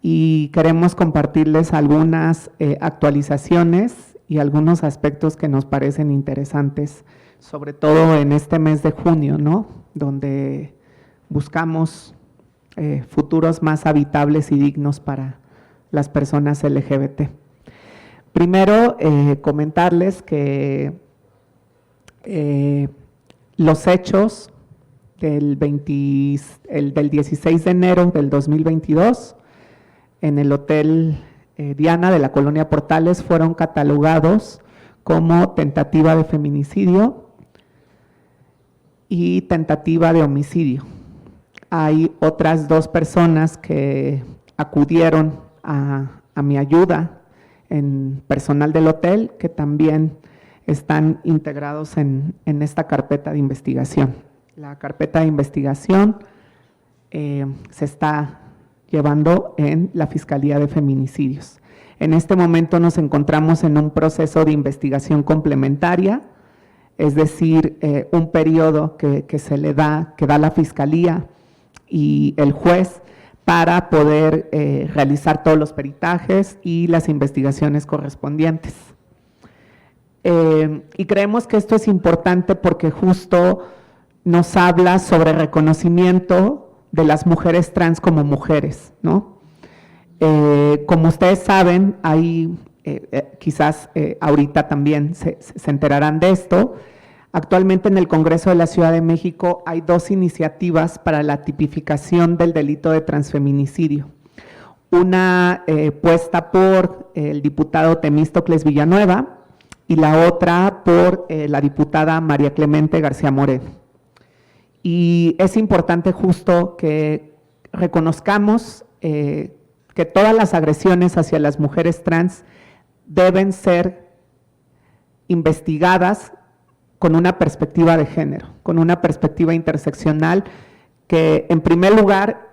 y queremos compartirles algunas actualizaciones y algunos aspectos que nos parecen interesantes, sobre todo en este mes de junio, ¿no? Donde buscamos futuros más habitables y dignos para las personas LGBT. Primero, comentarles que los hechos del 16 de enero del 2022 en el Hotel Diana de la Colonia Portales fueron catalogados como tentativa de feminicidio y tentativa de homicidio. Hay otras dos personas que acudieron a mi ayuda en personal del hotel que también están integrados en esta carpeta de investigación. La carpeta de investigación se está llevando en la Fiscalía de Feminicidios. En este momento nos encontramos en un proceso de investigación complementaria, es decir, un periodo que se le da, que da la Fiscalía y el juez para poder realizar todos los peritajes y las investigaciones correspondientes. Y creemos que esto es importante porque justo nos habla sobre reconocimiento de las mujeres trans como mujeres, ¿no? Como ustedes saben, hay, quizás ahorita también se enterarán de esto, actualmente en el Congreso de la Ciudad de México hay 2 iniciativas para la tipificación del delito de transfeminicidio. Una puesta por el diputado Temístocles Villanueva y la otra por la diputada María Clemente García Moreno. Y es importante justo que reconozcamos que todas las agresiones hacia las mujeres trans deben ser investigadas con una perspectiva de género, con una perspectiva interseccional que en primer lugar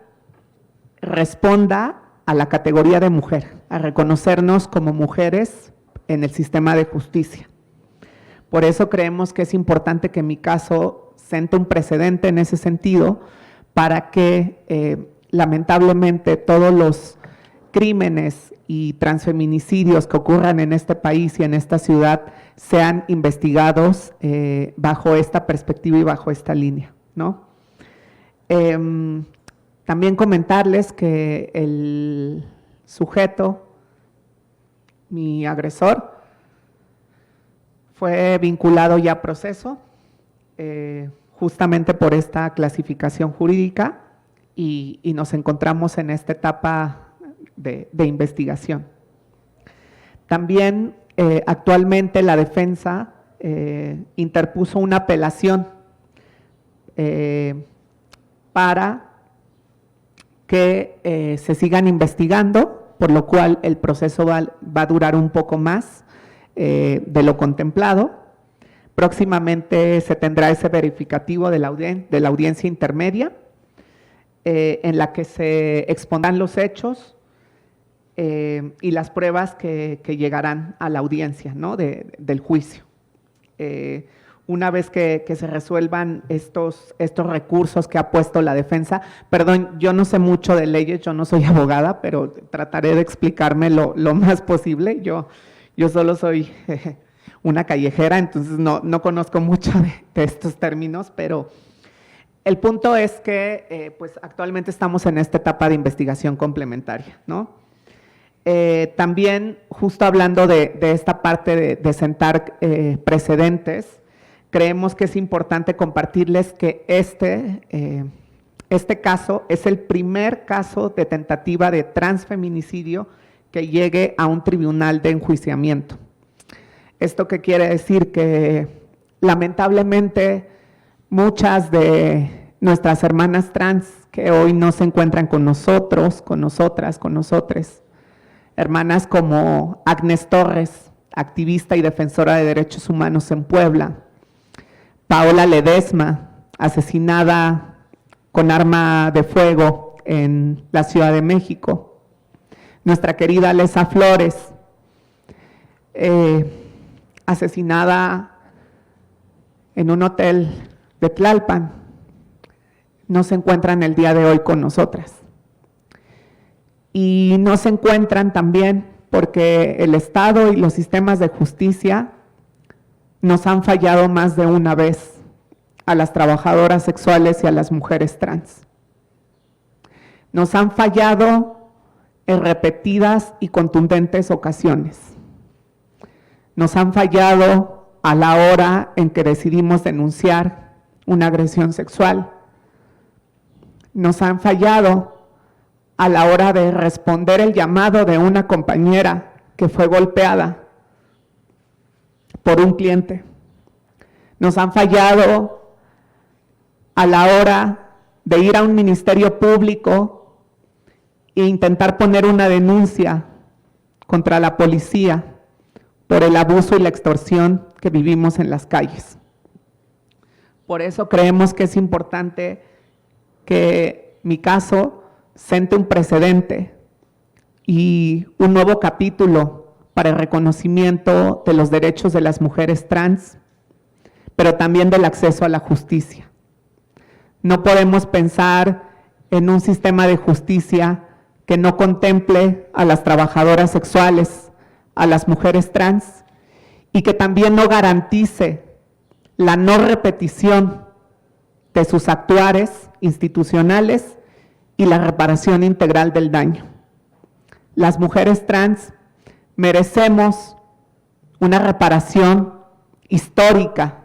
responda a la categoría de mujer, a reconocernos como mujeres en el sistema de justicia. Por eso creemos que es importante que mi caso siente un precedente en ese sentido para que lamentablemente todos los crímenes y transfeminicidios que ocurran en este país y en esta ciudad sean investigados bajo esta perspectiva y bajo esta línea, ¿no? También comentarles que el sujeto, mi agresor, fue vinculado ya a proceso, justamente por esta clasificación jurídica y nos encontramos en esta etapa de investigación. También actualmente la defensa interpuso una apelación para que se sigan investigando, por lo cual el proceso va a durar un poco más de lo contemplado. Próximamente se tendrá ese verificativo de la audiencia intermedia, en la que se expondrán los hechos y las pruebas que llegarán a la audiencia, ¿no? del juicio. Una vez que se resuelvan estos recursos que ha puesto la defensa, perdón, yo no sé mucho de leyes, yo no soy abogada, pero trataré de explicarme lo más posible. Yo solo soy una callejera, entonces no conozco mucho de estos términos, pero el punto es que pues actualmente estamos en esta etapa de investigación complementaria, ¿no? También, justo hablando de esta parte de sentar precedentes, creemos que es importante compartirles que este caso es el primer caso de tentativa de transfeminicidio que llegue a un tribunal de enjuiciamiento. ¿Esto qué quiere decir? Que lamentablemente muchas de nuestras hermanas trans que hoy no se encuentran con nosotros, con nosotras, con nosotres, hermanas como Agnes Torres, activista y defensora de derechos humanos en Puebla, Paola Ledesma, asesinada con arma de fuego en la Ciudad de México, nuestra querida Lesa Flores, asesinada en un hotel de Tlalpan, no se encuentran el día de hoy con nosotras. Y no se encuentran también porque el Estado y los sistemas de justicia nos han fallado más de una vez a las trabajadoras sexuales y a las mujeres trans. Nos han fallado en repetidas y contundentes ocasiones. Nos han fallado a la hora en que decidimos denunciar una agresión sexual. Nos han fallado a la hora de responder el llamado de una compañera que fue golpeada por un cliente. Nos han fallado a la hora de ir a un ministerio público e intentar poner una denuncia contra la policía por el abuso y la extorsión que vivimos en las calles. Por eso creemos que es importante que mi caso sente un precedente y un nuevo capítulo para el reconocimiento de los derechos de las mujeres trans, pero también del acceso a la justicia. No podemos pensar en un sistema de justicia que no contemple a las trabajadoras sexuales, a las mujeres trans, y que también no garantice la no repetición de sus actuares institucionales y la reparación integral del daño. Las mujeres trans merecemos una reparación histórica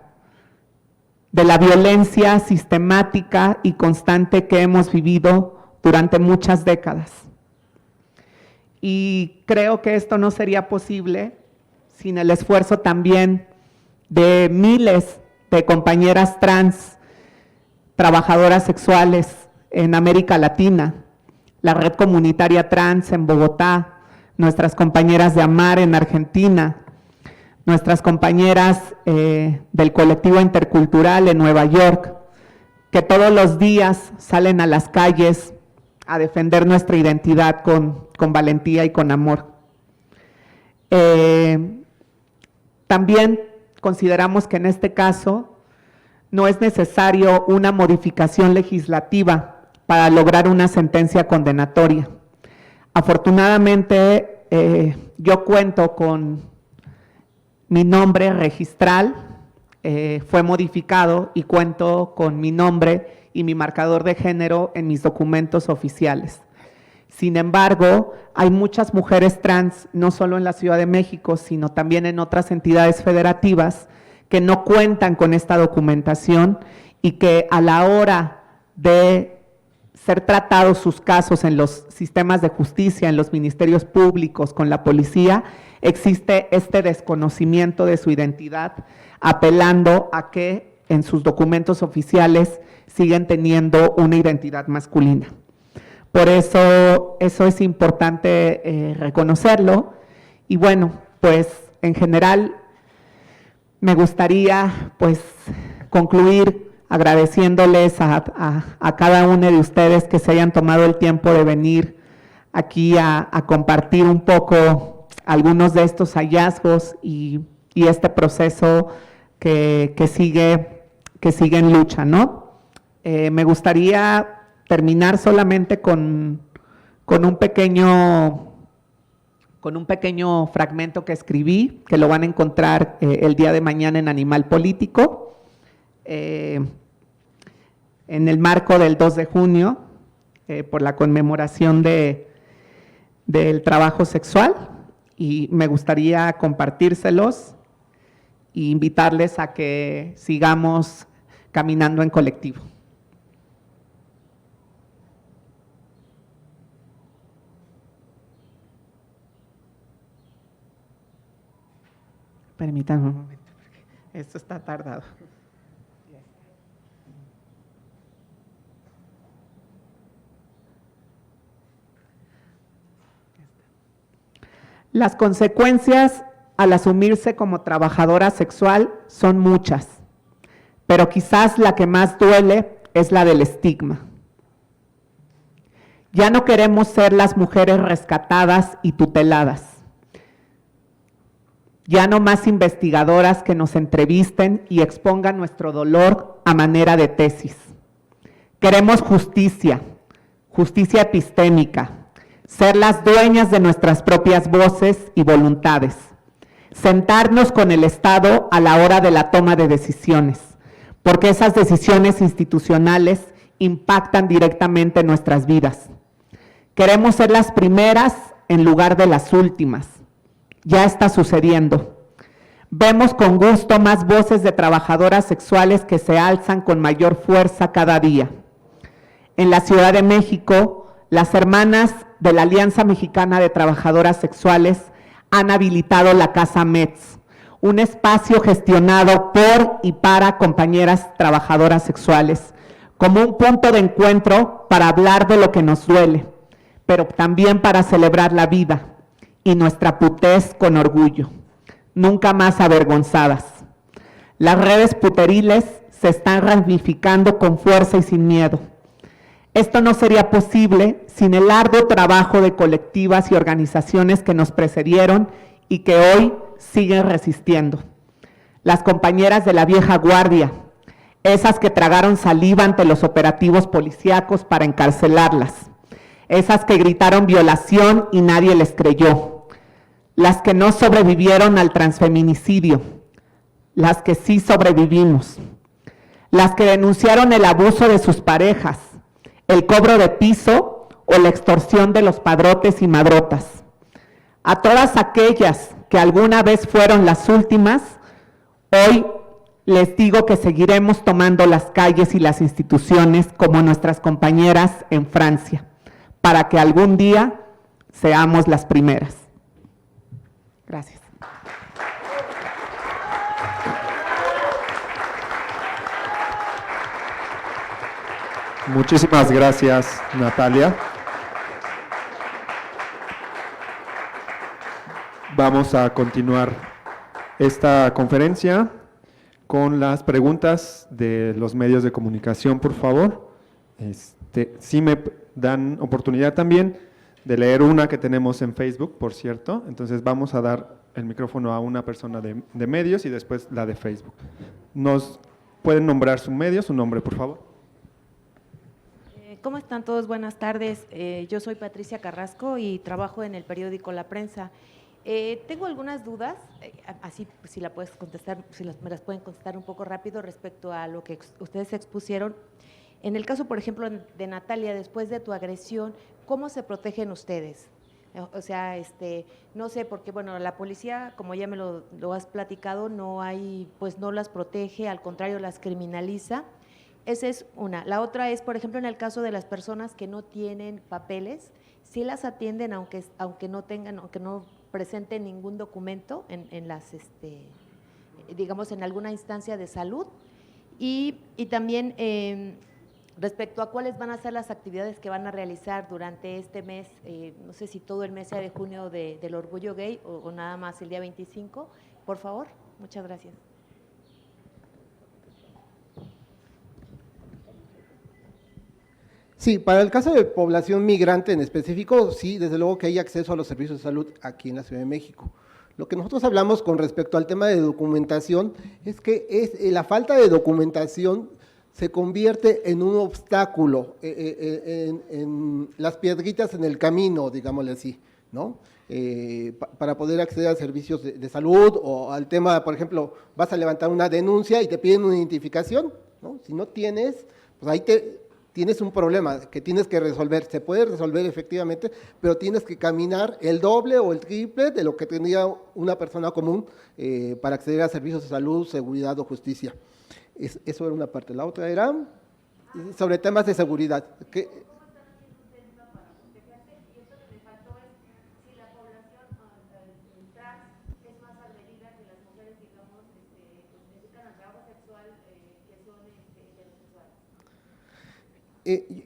de la violencia sistemática y constante que hemos vivido durante muchas décadas. Y creo que esto no sería posible sin el esfuerzo también de miles de compañeras trans, trabajadoras sexuales en América Latina, la Red Comunitaria Trans en Bogotá, nuestras compañeras de AMAR en Argentina, nuestras compañeras del colectivo intercultural en Nueva York, que todos los días salen a las calles a defender nuestra identidad con valentía y con amor. También consideramos que en este caso no es necesario una modificación legislativa para lograr una sentencia condenatoria. Afortunadamente, yo cuento con mi nombre registral, fue modificado y cuento con mi nombre y mi marcador de género en mis documentos oficiales. Sin embargo, hay muchas mujeres trans, no solo en la Ciudad de México, sino también en otras entidades federativas, que no cuentan con esta documentación y que a la hora de ser tratados sus casos en los sistemas de justicia, en los ministerios públicos, con la policía, existe este desconocimiento de su identidad, apelando a que en sus documentos oficiales siguen teniendo una identidad masculina. Por eso es importante reconocerlo. Y bueno, pues en general me gustaría pues concluir agradeciéndoles a cada uno de ustedes que se hayan tomado el tiempo de venir aquí a compartir un poco algunos de estos hallazgos y este proceso que sigue en lucha, ¿no? Me gustaría terminar solamente con un pequeño fragmento que escribí, que lo van a encontrar el día de mañana en Animal Político, en el marco del 2 de junio, por la conmemoración del trabajo sexual, y me gustaría compartírselos e invitarles a que sigamos caminando en colectivo. Permítanme un momento, porque esto está tardado. Las consecuencias al asumirse como trabajadora sexual son muchas, pero quizás la que más duele es la del estigma. Ya no queremos ser las mujeres rescatadas y tuteladas. Ya no más investigadoras que nos entrevisten y expongan nuestro dolor a manera de tesis. Queremos justicia, justicia epistémica, ser las dueñas de nuestras propias voces y voluntades, sentarnos con el Estado a la hora de la toma de decisiones, porque esas decisiones institucionales impactan directamente en nuestras vidas. Queremos ser las primeras en lugar de las últimas. Ya está sucediendo. Vemos con gusto más voces de trabajadoras sexuales que se alzan con mayor fuerza cada día. En la Ciudad de México, las hermanas de la Alianza Mexicana de Trabajadoras Sexuales han habilitado la Casa METS, un espacio gestionado por y para compañeras trabajadoras sexuales, como un punto de encuentro para hablar de lo que nos duele, pero también para celebrar la vida y nuestra putez con orgullo, nunca más avergonzadas. Las redes puteriles se están ramificando con fuerza y sin miedo. Esto no sería posible sin el arduo trabajo de colectivas y organizaciones que nos precedieron y que hoy siguen resistiendo. Las compañeras de la vieja guardia, esas que tragaron saliva ante los operativos policíacos para encarcelarlas, esas que gritaron violación y nadie les creyó, las que no sobrevivieron al transfeminicidio, las que sí sobrevivimos, las que denunciaron el abuso de sus parejas, el cobro de piso o la extorsión de los padrotes y madrotas. A todas aquellas que alguna vez fueron las últimas, hoy les digo que seguiremos tomando las calles y las instituciones como nuestras compañeras en Francia, para que algún día seamos las primeras. Gracias. Muchísimas gracias, Natalia. Vamos a continuar esta conferencia con las preguntas de los medios de comunicación, por favor. Sí me dan oportunidad también de leer una que tenemos en Facebook, por cierto. Entonces vamos a dar el micrófono a una persona de medios y después la de Facebook. ¿Nos pueden nombrar su medio, su nombre, por favor? ¿Cómo están todos? Buenas tardes. Yo soy Patricia Carrasco y trabajo en el periódico La Prensa. Tengo algunas dudas, así si la puedes contestar, me las pueden contestar un poco rápido respecto a lo que ustedes expusieron. En el caso, por ejemplo, de Natalia, después de tu agresión, ¿cómo se protegen ustedes? O sea, no sé, porque bueno, la policía, como ya me lo has platicado, no las protege, al contrario, las criminaliza. Esa es una. La otra es, por ejemplo, en el caso de las personas que no tienen papeles, sí las atienden aunque no presenten ningún documento en las, digamos, en alguna instancia de salud. Y también respecto a cuáles van a ser las actividades que van a realizar durante este mes, no sé si todo el mes sea de junio del orgullo gay o nada más el día 25, por favor. Muchas gracias. Sí, para el caso de población migrante en específico, sí, desde luego que hay acceso a los servicios de salud aquí en la Ciudad de México. Lo que nosotros hablamos con respecto al tema de documentación es que la falta de documentación se convierte en un obstáculo, en las piedritas en el camino, digámosle así, ¿no? Para poder acceder a servicios de salud o al tema, por ejemplo, vas a levantar una denuncia y te piden una identificación, ¿no? Si no tienes, pues ahí tienes un problema que tienes que resolver. Se puede resolver efectivamente, pero tienes que caminar el doble o el triple de lo que tendría una persona común para acceder a servicios de salud, seguridad o justicia. Eso era una parte. La otra era sobre temas de seguridad.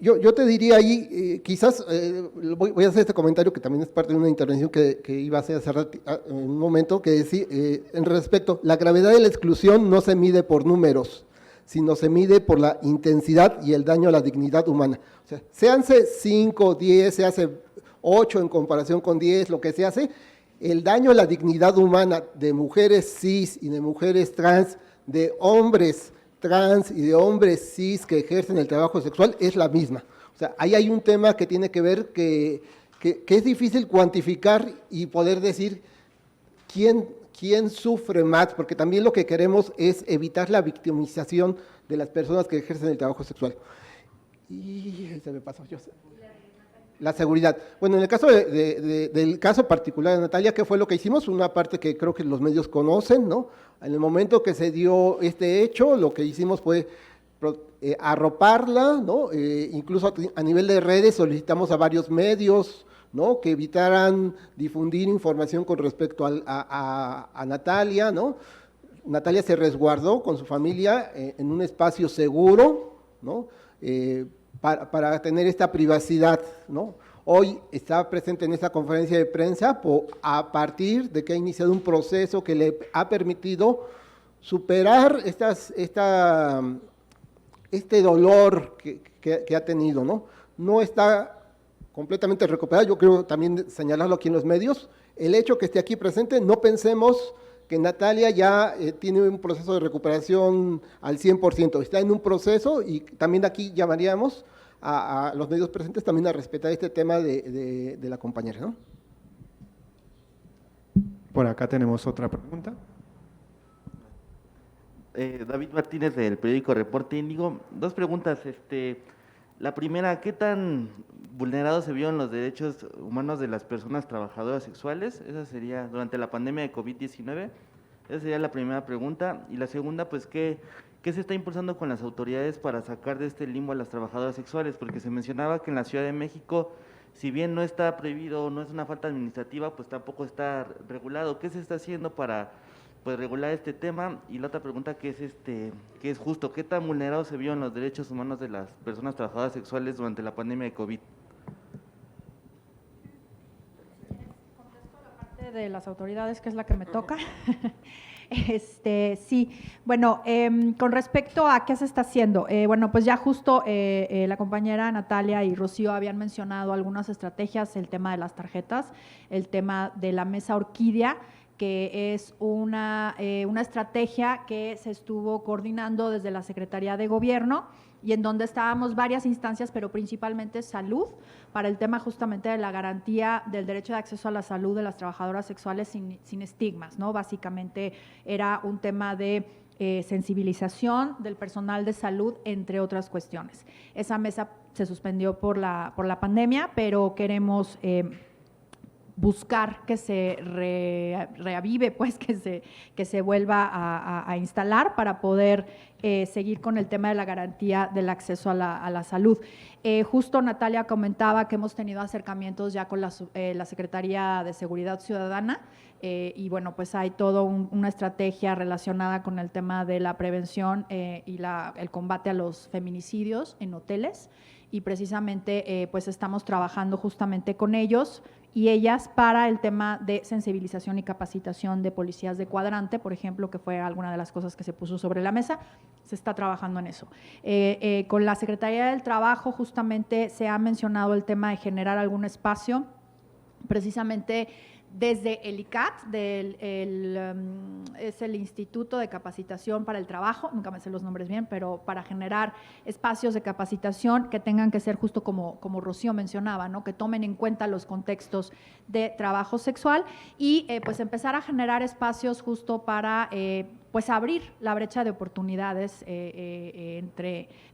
Yo te diría ahí, quizás, voy a hacer este comentario que también es parte de una intervención que iba a hacer hace en un momento, que decía, en respecto, la gravedad de la exclusión no se mide por números, sino se mide por la intensidad y el daño a la dignidad humana. O sea, se hace 5, 10, se hace 8 en comparación con 10, lo que se hace, el daño a la dignidad humana de mujeres cis y de mujeres trans, de hombres trans y de hombres cis que ejercen el trabajo sexual es la misma. O sea, ahí hay un tema que tiene que ver que es difícil cuantificar y poder decir quién sufre más, porque también lo que queremos es evitar la victimización de las personas que ejercen el trabajo sexual. Y se me pasó, yo sé. La seguridad. Bueno, en el caso del caso particular de Natalia, ¿qué fue lo que hicimos? Una parte que creo que los medios conocen, ¿no? En el momento que se dio este hecho, lo que hicimos fue arroparla, ¿no? Incluso a nivel de redes solicitamos a varios medios, ¿no? Que evitaran difundir información con respecto a Natalia, ¿no? Natalia se resguardó con su familia en un espacio seguro, ¿no? Para tener esta privacidad, ¿no? Hoy está presente en esta conferencia de prensa a partir de que ha iniciado un proceso que le ha permitido superar este dolor que ha tenido, ¿no? no está completamente recuperada. Yo creo también señalarlo aquí en los medios. El hecho que esté aquí presente, no pensemos que Natalia ya tiene un proceso de recuperación al 100%, está en un proceso y también aquí llamaríamos a los medios presentes también a respetar este tema de la compañera, ¿no? Por acá tenemos otra pregunta. David Martínez del periódico Reporte Índigo. Dos preguntas. La primera, ¿qué tan vulnerados se vieron los derechos humanos de las personas trabajadoras sexuales? Esa sería durante la pandemia de COVID-19. Esa sería la primera pregunta. Y la segunda, pues, ¿qué se está impulsando con las autoridades para sacar de este limbo a las trabajadoras sexuales? Porque se mencionaba que en la Ciudad de México, si bien no está prohibido, no es una falta administrativa, pues tampoco está regulado. ¿Qué se está haciendo para pues regular este tema? Y la otra pregunta que es justo, ¿qué tan vulnerados se vieron los derechos humanos de las personas trabajadoras sexuales durante la pandemia de COVID? Contesto la parte de las autoridades, que es la que me toca. Sí, bueno, con respecto a qué se está haciendo, bueno, pues ya justo la compañera Natalia y Rocío habían mencionado algunas estrategias, el tema de las tarjetas, el tema de la mesa Orquídea, que es una estrategia que se estuvo coordinando desde la Secretaría de Gobierno y en donde estábamos varias instancias, pero principalmente salud, para el tema justamente de la garantía del derecho de acceso a la salud de las trabajadoras sexuales sin estigmas, ¿no? Básicamente era un tema de sensibilización del personal de salud, entre otras cuestiones. Esa mesa se suspendió por la pandemia, pero queremos buscar que se reavive, pues que se vuelva a instalar para poder seguir con el tema de la garantía del acceso a la salud. Justo Natalia comentaba que hemos tenido acercamientos ya con la Secretaría de Seguridad Ciudadana y bueno, pues hay toda una estrategia relacionada con el tema de la prevención y el combate a los feminicidios en hoteles y precisamente pues estamos trabajando justamente con ellos y ellas para el tema de sensibilización y capacitación de policías de cuadrante, por ejemplo, que fue alguna de las cosas que se puso sobre la mesa, se está trabajando en eso. Con la Secretaría del Trabajo justamente se ha mencionado el tema de generar algún espacio, precisamente desde el ICAT, es el Instituto de Capacitación para el Trabajo, nunca me sé los nombres bien, pero para generar espacios de capacitación que tengan que ser justo como Rocío mencionaba, ¿no? Que tomen en cuenta los contextos de trabajo sexual y pues empezar a generar espacios justo para pues abrir la brecha de oportunidades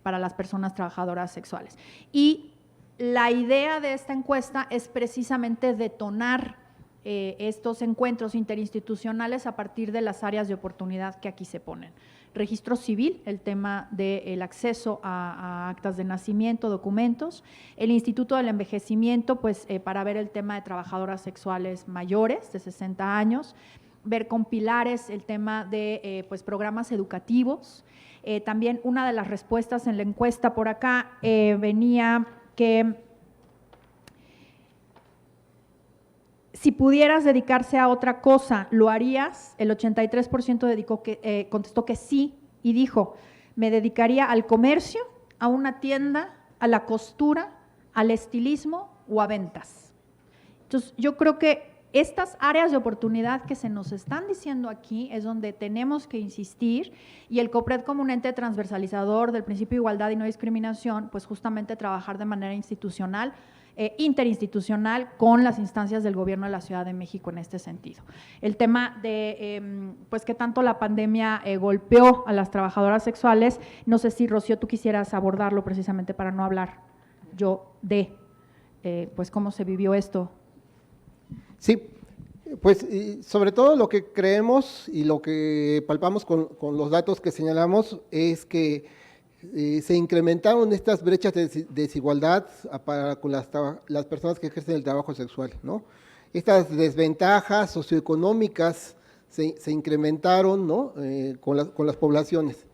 para las personas trabajadoras sexuales. Y la idea de esta encuesta es precisamente detonar estos encuentros interinstitucionales a partir de las áreas de oportunidad que aquí se ponen. Registro civil, el tema del acceso a actas de nacimiento, documentos, el Instituto del Envejecimiento, pues para ver el tema de trabajadoras sexuales mayores de 60 años, ver con pilares el tema de pues, programas educativos. También una de las respuestas en la encuesta por acá venía que si pudieras dedicarse a otra cosa, ¿lo harías? El 83% contestó que sí y dijo, me dedicaría al comercio, a una tienda, a la costura, al estilismo o a ventas. Entonces, yo creo que estas áreas de oportunidad que se nos están diciendo aquí es donde tenemos que insistir y el COPRED como un ente transversalizador del principio de igualdad y no discriminación, pues justamente trabajar de manera institucional, interinstitucional con las instancias del gobierno de la Ciudad de México en este sentido. El tema de pues que tanto la pandemia golpeó a las trabajadoras sexuales, no sé si Rocío tú quisieras abordarlo precisamente para no hablar yo de pues cómo se vivió esto. Sí, pues sobre todo lo que creemos y lo que palpamos con los datos que señalamos es que se incrementaron estas brechas de desigualdad con las personas que ejercen el trabajo sexual, ¿no? Estas desventajas socioeconómicas se incrementaron, ¿no? con las poblaciones.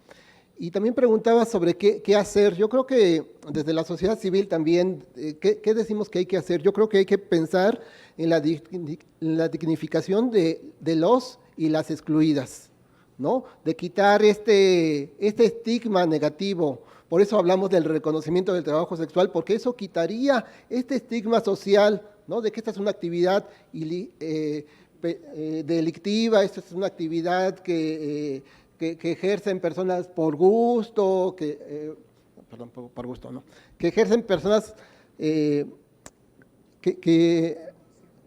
Y también preguntaba sobre qué hacer. Yo creo que desde la sociedad civil también, ¿qué decimos que hay que hacer? Yo creo que hay que pensar en la dignificación de los y las excluidas, ¿no? De quitar este estigma negativo, Por eso hablamos del reconocimiento del trabajo sexual, porque eso quitaría este estigma social, ¿no? De que esta es una actividad delictiva, esta es una actividad que ejercen personas por gusto, perdón, por gusto, ¿no? Que ejercen personas que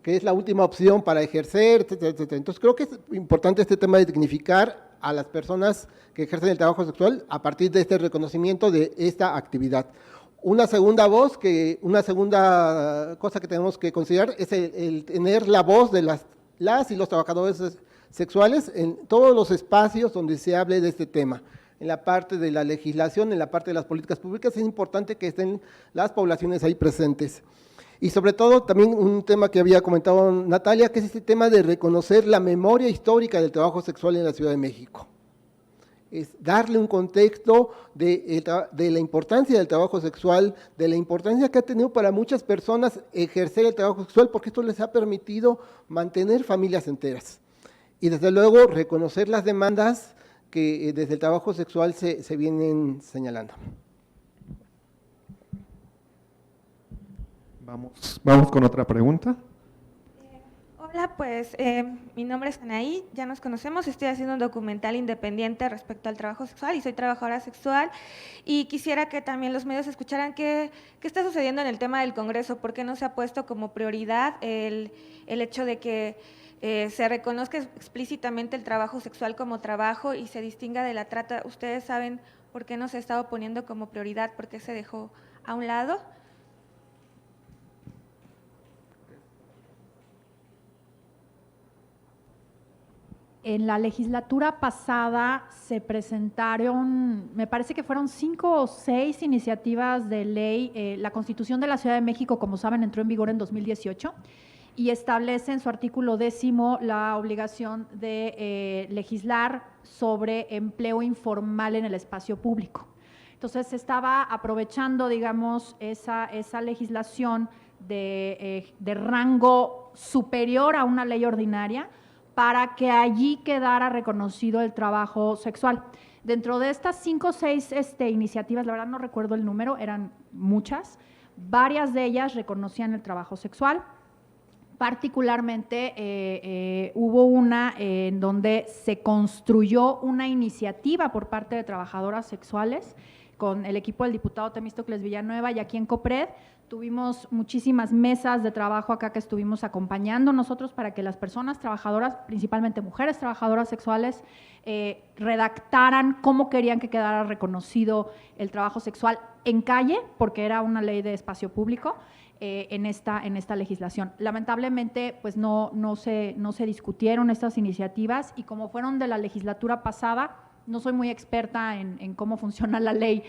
es la última opción para ejercer, etcétera, etcétera. Entonces creo que es importante este tema de dignificar a las personas que ejercen el trabajo sexual a partir de este reconocimiento de esta actividad. Una segunda cosa que tenemos que considerar es el tener la voz de las y los trabajadores sexuales en todos los espacios donde se hable de este tema. En la parte de la legislación, en la parte de las políticas públicas, es importante que estén las poblaciones ahí presentes. Y sobre todo, también un tema que había comentado Natalia, que es este tema de reconocer la memoria histórica del trabajo sexual en la Ciudad de México. Es darle un contexto de la importancia del trabajo sexual, de la importancia que ha tenido para muchas personas ejercer el trabajo sexual, porque esto les ha permitido mantener familias enteras. Y desde luego, reconocer las demandas que desde el trabajo sexual se vienen señalando. Vamos con otra pregunta. Hola, pues mi nombre es Anaí, ya nos conocemos, estoy haciendo un documental independiente respecto al trabajo sexual y soy trabajadora sexual y quisiera que también los medios escucharan qué está sucediendo en el tema del Congreso, por qué no se ha puesto como prioridad el hecho de que se reconozca explícitamente el trabajo sexual como trabajo y se distinga de la trata. ¿Ustedes saben por qué no se ha estado poniendo como prioridad, por qué se dejó a un lado? En la legislatura pasada se presentaron, me parece que fueron 5 o 6 iniciativas de ley. La Constitución de la Ciudad de México, como saben, entró en vigor en 2018 y establece en su artículo 10º la obligación de legislar sobre empleo informal en el espacio público. Entonces se estaba aprovechando, digamos, esa legislación de rango superior a una ley ordinaria para que allí quedara reconocido el trabajo sexual. Dentro de estas 5 o 6 iniciativas, la verdad no recuerdo el número, eran muchas, varias de ellas reconocían el trabajo sexual. Particularmente hubo una en donde se construyó una iniciativa por parte de trabajadoras sexuales con el equipo del diputado Temístocles Villanueva y aquí en COPRED. Tuvimos muchísimas mesas de trabajo acá que estuvimos acompañando nosotros para que las personas trabajadoras, principalmente mujeres trabajadoras sexuales, redactaran cómo querían que quedara reconocido el trabajo sexual en calle, porque era una ley de espacio público, en esta legislación. Lamentablemente, pues no se discutieron estas iniciativas y como fueron de la legislatura pasada, no soy muy experta en cómo funciona la ley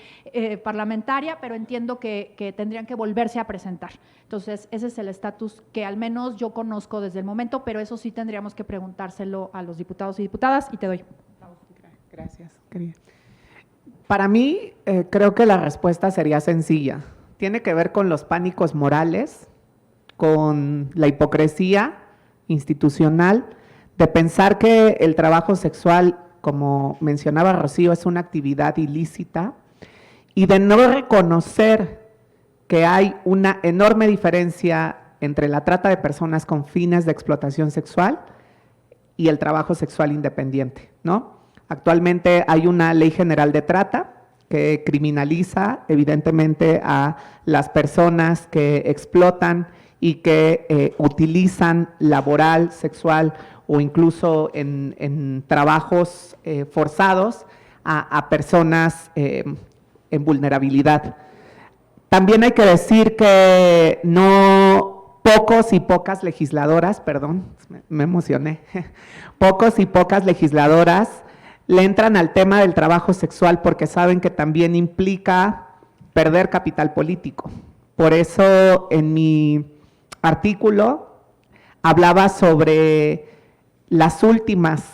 parlamentaria, pero entiendo que tendrían que volverse a presentar. Entonces, ese es el estatus que al menos yo conozco desde el momento, pero eso sí tendríamos que preguntárselo a los diputados y diputadas y te doy. Gracias, querida. Para mí, creo que la respuesta sería sencilla. Tiene que ver con los pánicos morales, con la hipocresía institucional de pensar que el trabajo sexual, como mencionaba Rocío, es una actividad ilícita y de no reconocer que hay una enorme diferencia entre la trata de personas con fines de explotación sexual y el trabajo sexual independiente, ¿no? Actualmente hay una ley general de trata que criminaliza evidentemente a las personas que explotan y que utilizan laboral, sexual o incluso en trabajos forzados a personas en vulnerabilidad. También hay que decir que pocos y pocas legisladoras, perdón, me emocioné, pocos y pocas legisladoras le entran al tema del trabajo sexual porque saben que también implica perder capital político. Por eso en mi artículo hablaba sobre las últimas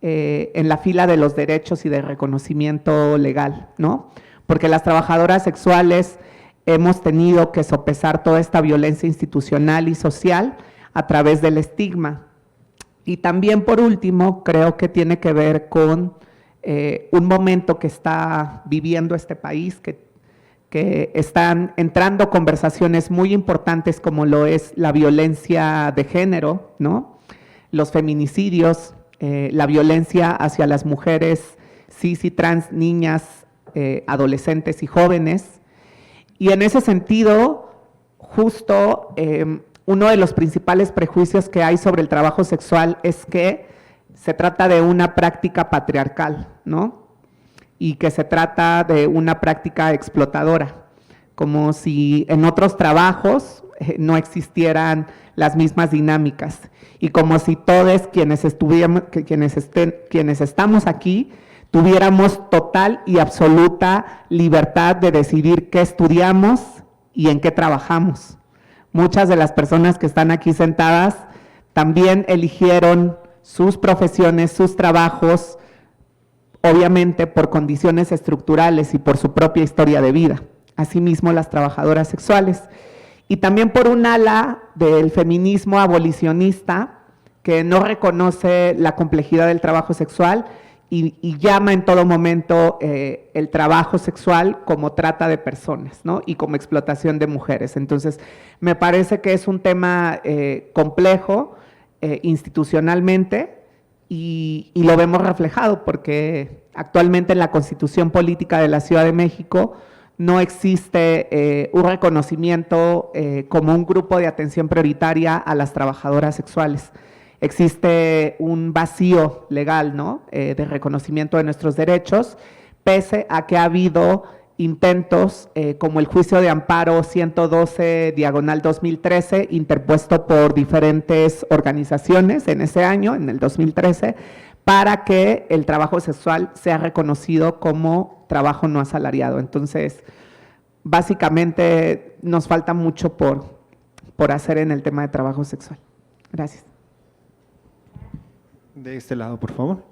en la fila de los derechos y de reconocimiento legal, ¿no? Porque las trabajadoras sexuales hemos tenido que sopesar toda esta violencia institucional y social a través del estigma. Y también, por último, creo que tiene que ver con un momento que está viviendo este país, que que están entrando conversaciones muy importantes como lo es la violencia de género, ¿no? Los feminicidios, la violencia hacia las mujeres cis y trans, niñas, adolescentes y jóvenes. Y en ese sentido, justo uno de los principales prejuicios que hay sobre el trabajo sexual es que se trata de una práctica patriarcal, ¿no? Y que se trata de una práctica explotadora, como si en otros trabajos no existieran las mismas dinámicas y como si todos quienes estamos aquí tuviéramos total y absoluta libertad de decidir qué estudiamos y en qué trabajamos. Muchas de las personas que están aquí sentadas también eligieron sus profesiones, sus trabajos, obviamente por condiciones estructurales y por su propia historia de vida. Asimismo, las trabajadoras sexuales. Y también por un ala del feminismo abolicionista que no reconoce la complejidad del trabajo sexual y llama en todo momento el trabajo sexual como trata de personas, ¿no? Y como explotación de mujeres. Entonces, me parece que es un tema complejo institucionalmente y lo vemos reflejado porque actualmente en la Constitución Política de la Ciudad de México no existe un reconocimiento como un grupo de atención prioritaria a las trabajadoras sexuales. Existe un vacío legal, ¿no? De reconocimiento de nuestros derechos, pese a que ha habido intentos como el juicio de amparo 112/2013, interpuesto por diferentes organizaciones en ese año, en el 2013, para que el trabajo sexual sea reconocido como trabajo no asalariado. Entonces, básicamente nos falta mucho por hacer en el tema de trabajo sexual. Gracias. De este lado, por favor.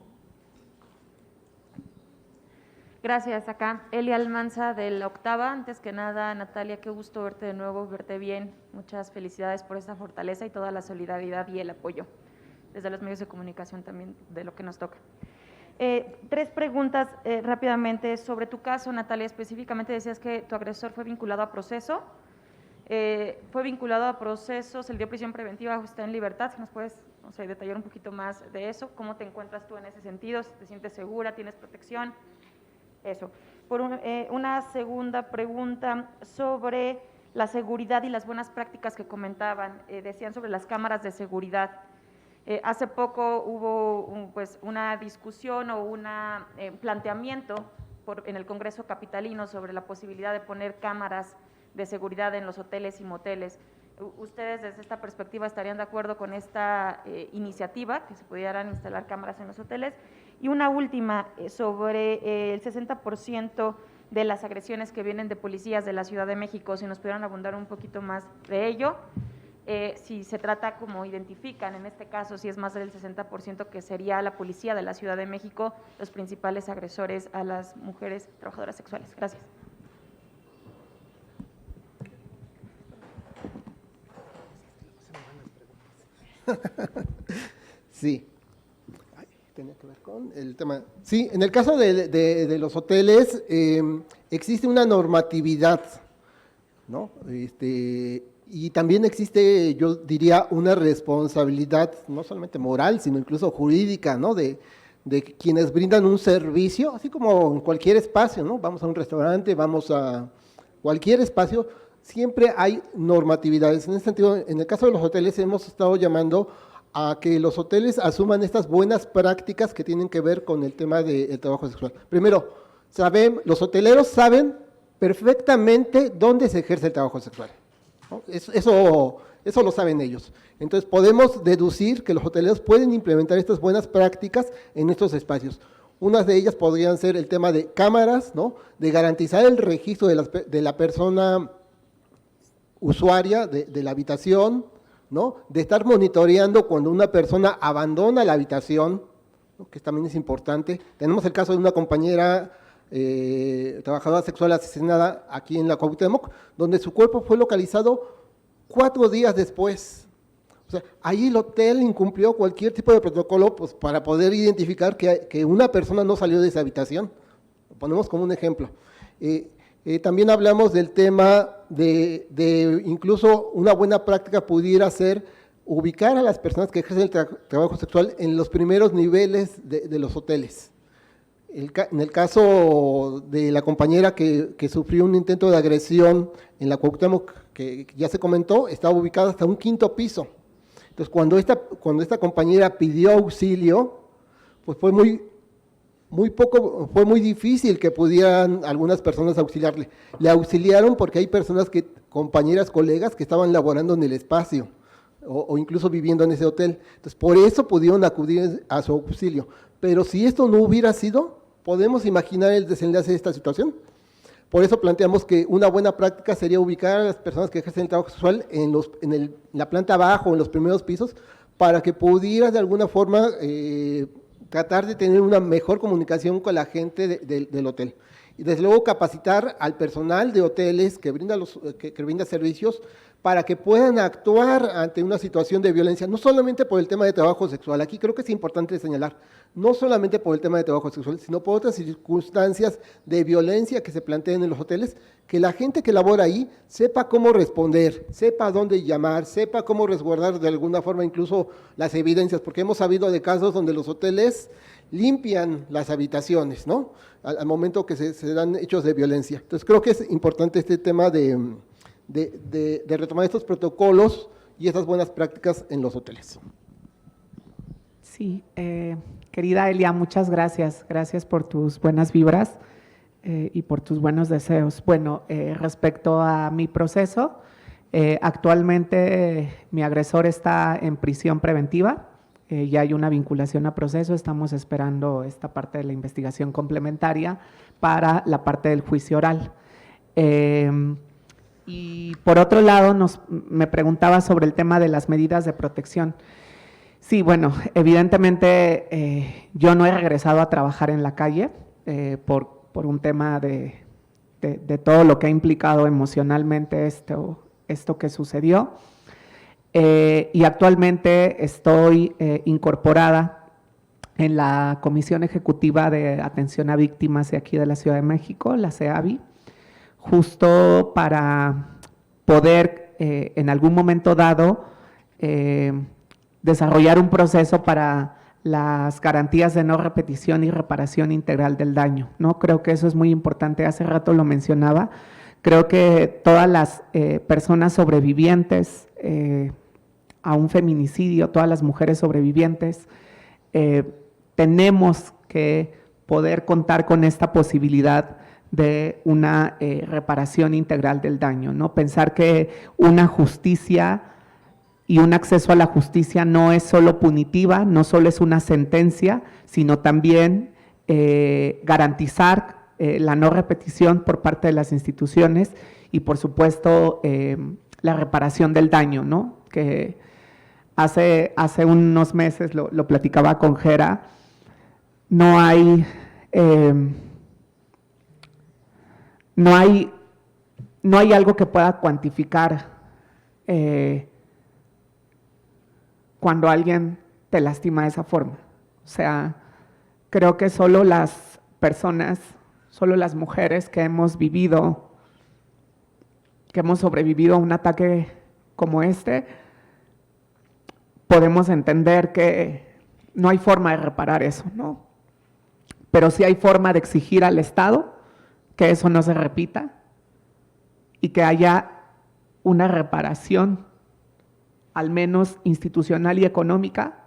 Gracias, acá Elia Almanza de La Octava. Antes que nada, Natalia, qué gusto verte de nuevo, verte bien. Muchas felicidades por esa fortaleza y toda la solidaridad y el apoyo desde los medios de comunicación también de lo que nos toca. 3 preguntas rápidamente sobre tu caso, Natalia. Específicamente decías que tu agresor fue vinculado a proceso. Fue vinculado a proceso, se le dio prisión preventiva, está en libertad. ¿Nos puedes, no sé, detallar un poquito más de eso? ¿Cómo te encuentras tú en ese sentido? ¿Te sientes segura? ¿Tienes protección? Eso. Una segunda pregunta sobre la seguridad y las buenas prácticas que comentaban. Decían sobre las cámaras de seguridad. Hace poco hubo una discusión o un planteamiento en el Congreso Capitalino sobre la posibilidad de poner cámaras de seguridad en los hoteles y moteles. ¿Ustedes desde esta perspectiva estarían de acuerdo con esta iniciativa, que se pudieran instalar cámaras en los hoteles? Y una última, sobre el 60% de las agresiones que vienen de policías de la Ciudad de México, si nos pudieran abundar un poquito más de ello, si se trata, como identifican en este caso, si es más del 60% que sería la policía de la Ciudad de México los principales agresores a las mujeres trabajadoras sexuales. Gracias. Sí. Ay, tenía que ver con el tema. Sí, en el caso de los hoteles existe una normatividad, ¿no? Y también existe, yo diría, una responsabilidad no solamente moral, sino incluso jurídica, ¿no? De quienes brindan un servicio, así como en cualquier espacio, ¿no? Vamos a un restaurante, vamos a cualquier espacio, siempre hay normatividades. En ese sentido, en el caso de los hoteles hemos estado llamando a que los hoteles asuman estas buenas prácticas que tienen que ver con el tema del trabajo sexual. Primero, los hoteleros saben perfectamente dónde se ejerce el trabajo sexual, ¿no? Eso lo saben ellos. Entonces, podemos deducir que los hoteleros pueden implementar estas buenas prácticas en estos espacios. Unas de ellas podrían ser el tema de cámaras, ¿no? De garantizar el registro de la persona usuaria de la habitación, ¿no? De estar monitoreando cuando una persona abandona la habitación, ¿no? Que también es importante. Tenemos el caso de una compañera trabajadora sexual asesinada aquí en la Cuauhtémoc, donde su cuerpo fue localizado 4 días después. O sea, ahí el hotel incumplió cualquier tipo de protocolo, pues, para poder identificar que una persona no salió de esa habitación. Lo ponemos como un ejemplo. También hablamos del tema de incluso una buena práctica pudiera ser ubicar a las personas que ejercen el trabajo sexual en los primeros niveles de los hoteles. En el caso de la compañera que sufrió un intento de agresión en la Cuauhtémoc, que ya se comentó, estaba ubicada hasta un 5º piso. Entonces, cuando esta compañera pidió auxilio, pues fue muy difícil que pudieran algunas personas auxiliarle. Le auxiliaron porque hay personas compañeras, colegas, que estaban laborando en el espacio o incluso viviendo en ese hotel. Entonces, por eso pudieron acudir a su auxilio. Pero si esto no hubiera sido, podemos imaginar el desenlace de esta situación. Por eso planteamos que una buena práctica sería ubicar a las personas que ejercen el trabajo sexual en la planta abajo, en los primeros pisos, para que pudiera de alguna forma tratar de tener una mejor comunicación con la gente del hotel. Y desde luego capacitar al personal de hoteles que brinda servicios para que puedan actuar ante una situación de violencia, no solamente por el tema de trabajo sexual. Aquí creo que es importante señalar, no solamente por el tema de trabajo sexual, sino por otras circunstancias de violencia que se plantean en los hoteles, que la gente que labora ahí sepa cómo responder, sepa a dónde llamar, sepa cómo resguardar de alguna forma incluso las evidencias, porque hemos sabido de casos donde los hoteles limpian las habitaciones, ¿no? Al momento que se dan hechos de violencia. Entonces creo que es importante este tema de retomar estos protocolos y estas buenas prácticas en los hoteles. Sí, querida Elia, muchas gracias. Gracias por tus buenas vibras y por tus buenos deseos. Bueno, respecto a mi proceso, actualmente mi agresor está en prisión preventiva. Ya hay una vinculación a proceso, estamos esperando esta parte de la investigación complementaria para la parte del juicio oral. Y por otro lado, me preguntaba sobre el tema de las medidas de protección. Sí, bueno, evidentemente yo no he regresado a trabajar en la calle por un tema de todo lo que ha implicado emocionalmente esto que sucedió. Y actualmente estoy incorporada en la Comisión Ejecutiva de Atención a Víctimas de aquí de la Ciudad de México, la CEAVI, justo para poder en algún momento dado desarrollar un proceso para las garantías de no repetición y reparación integral del daño, ¿no? Creo que eso es muy importante, hace rato lo mencionaba, creo que todas las personas sobrevivientes a un feminicidio, todas las mujeres sobrevivientes, tenemos que poder contar con esta posibilidad de una reparación integral del daño, ¿no? Pensar que una justicia y un acceso a la justicia no es solo punitiva, no solo es una sentencia, sino también garantizar la no repetición por parte de las instituciones y, por supuesto, la reparación del daño, ¿no? Que hace unos meses lo platicaba con Jera, no hay algo que pueda cuantificar cuando alguien te lastima de esa forma. O sea, creo que solo las personas, solo las mujeres que hemos sobrevivido a un ataque como este, podemos entender que no hay forma de reparar eso, ¿no? Pero sí hay forma de exigir al Estado que eso no se repita y que haya una reparación, al menos institucional y económica,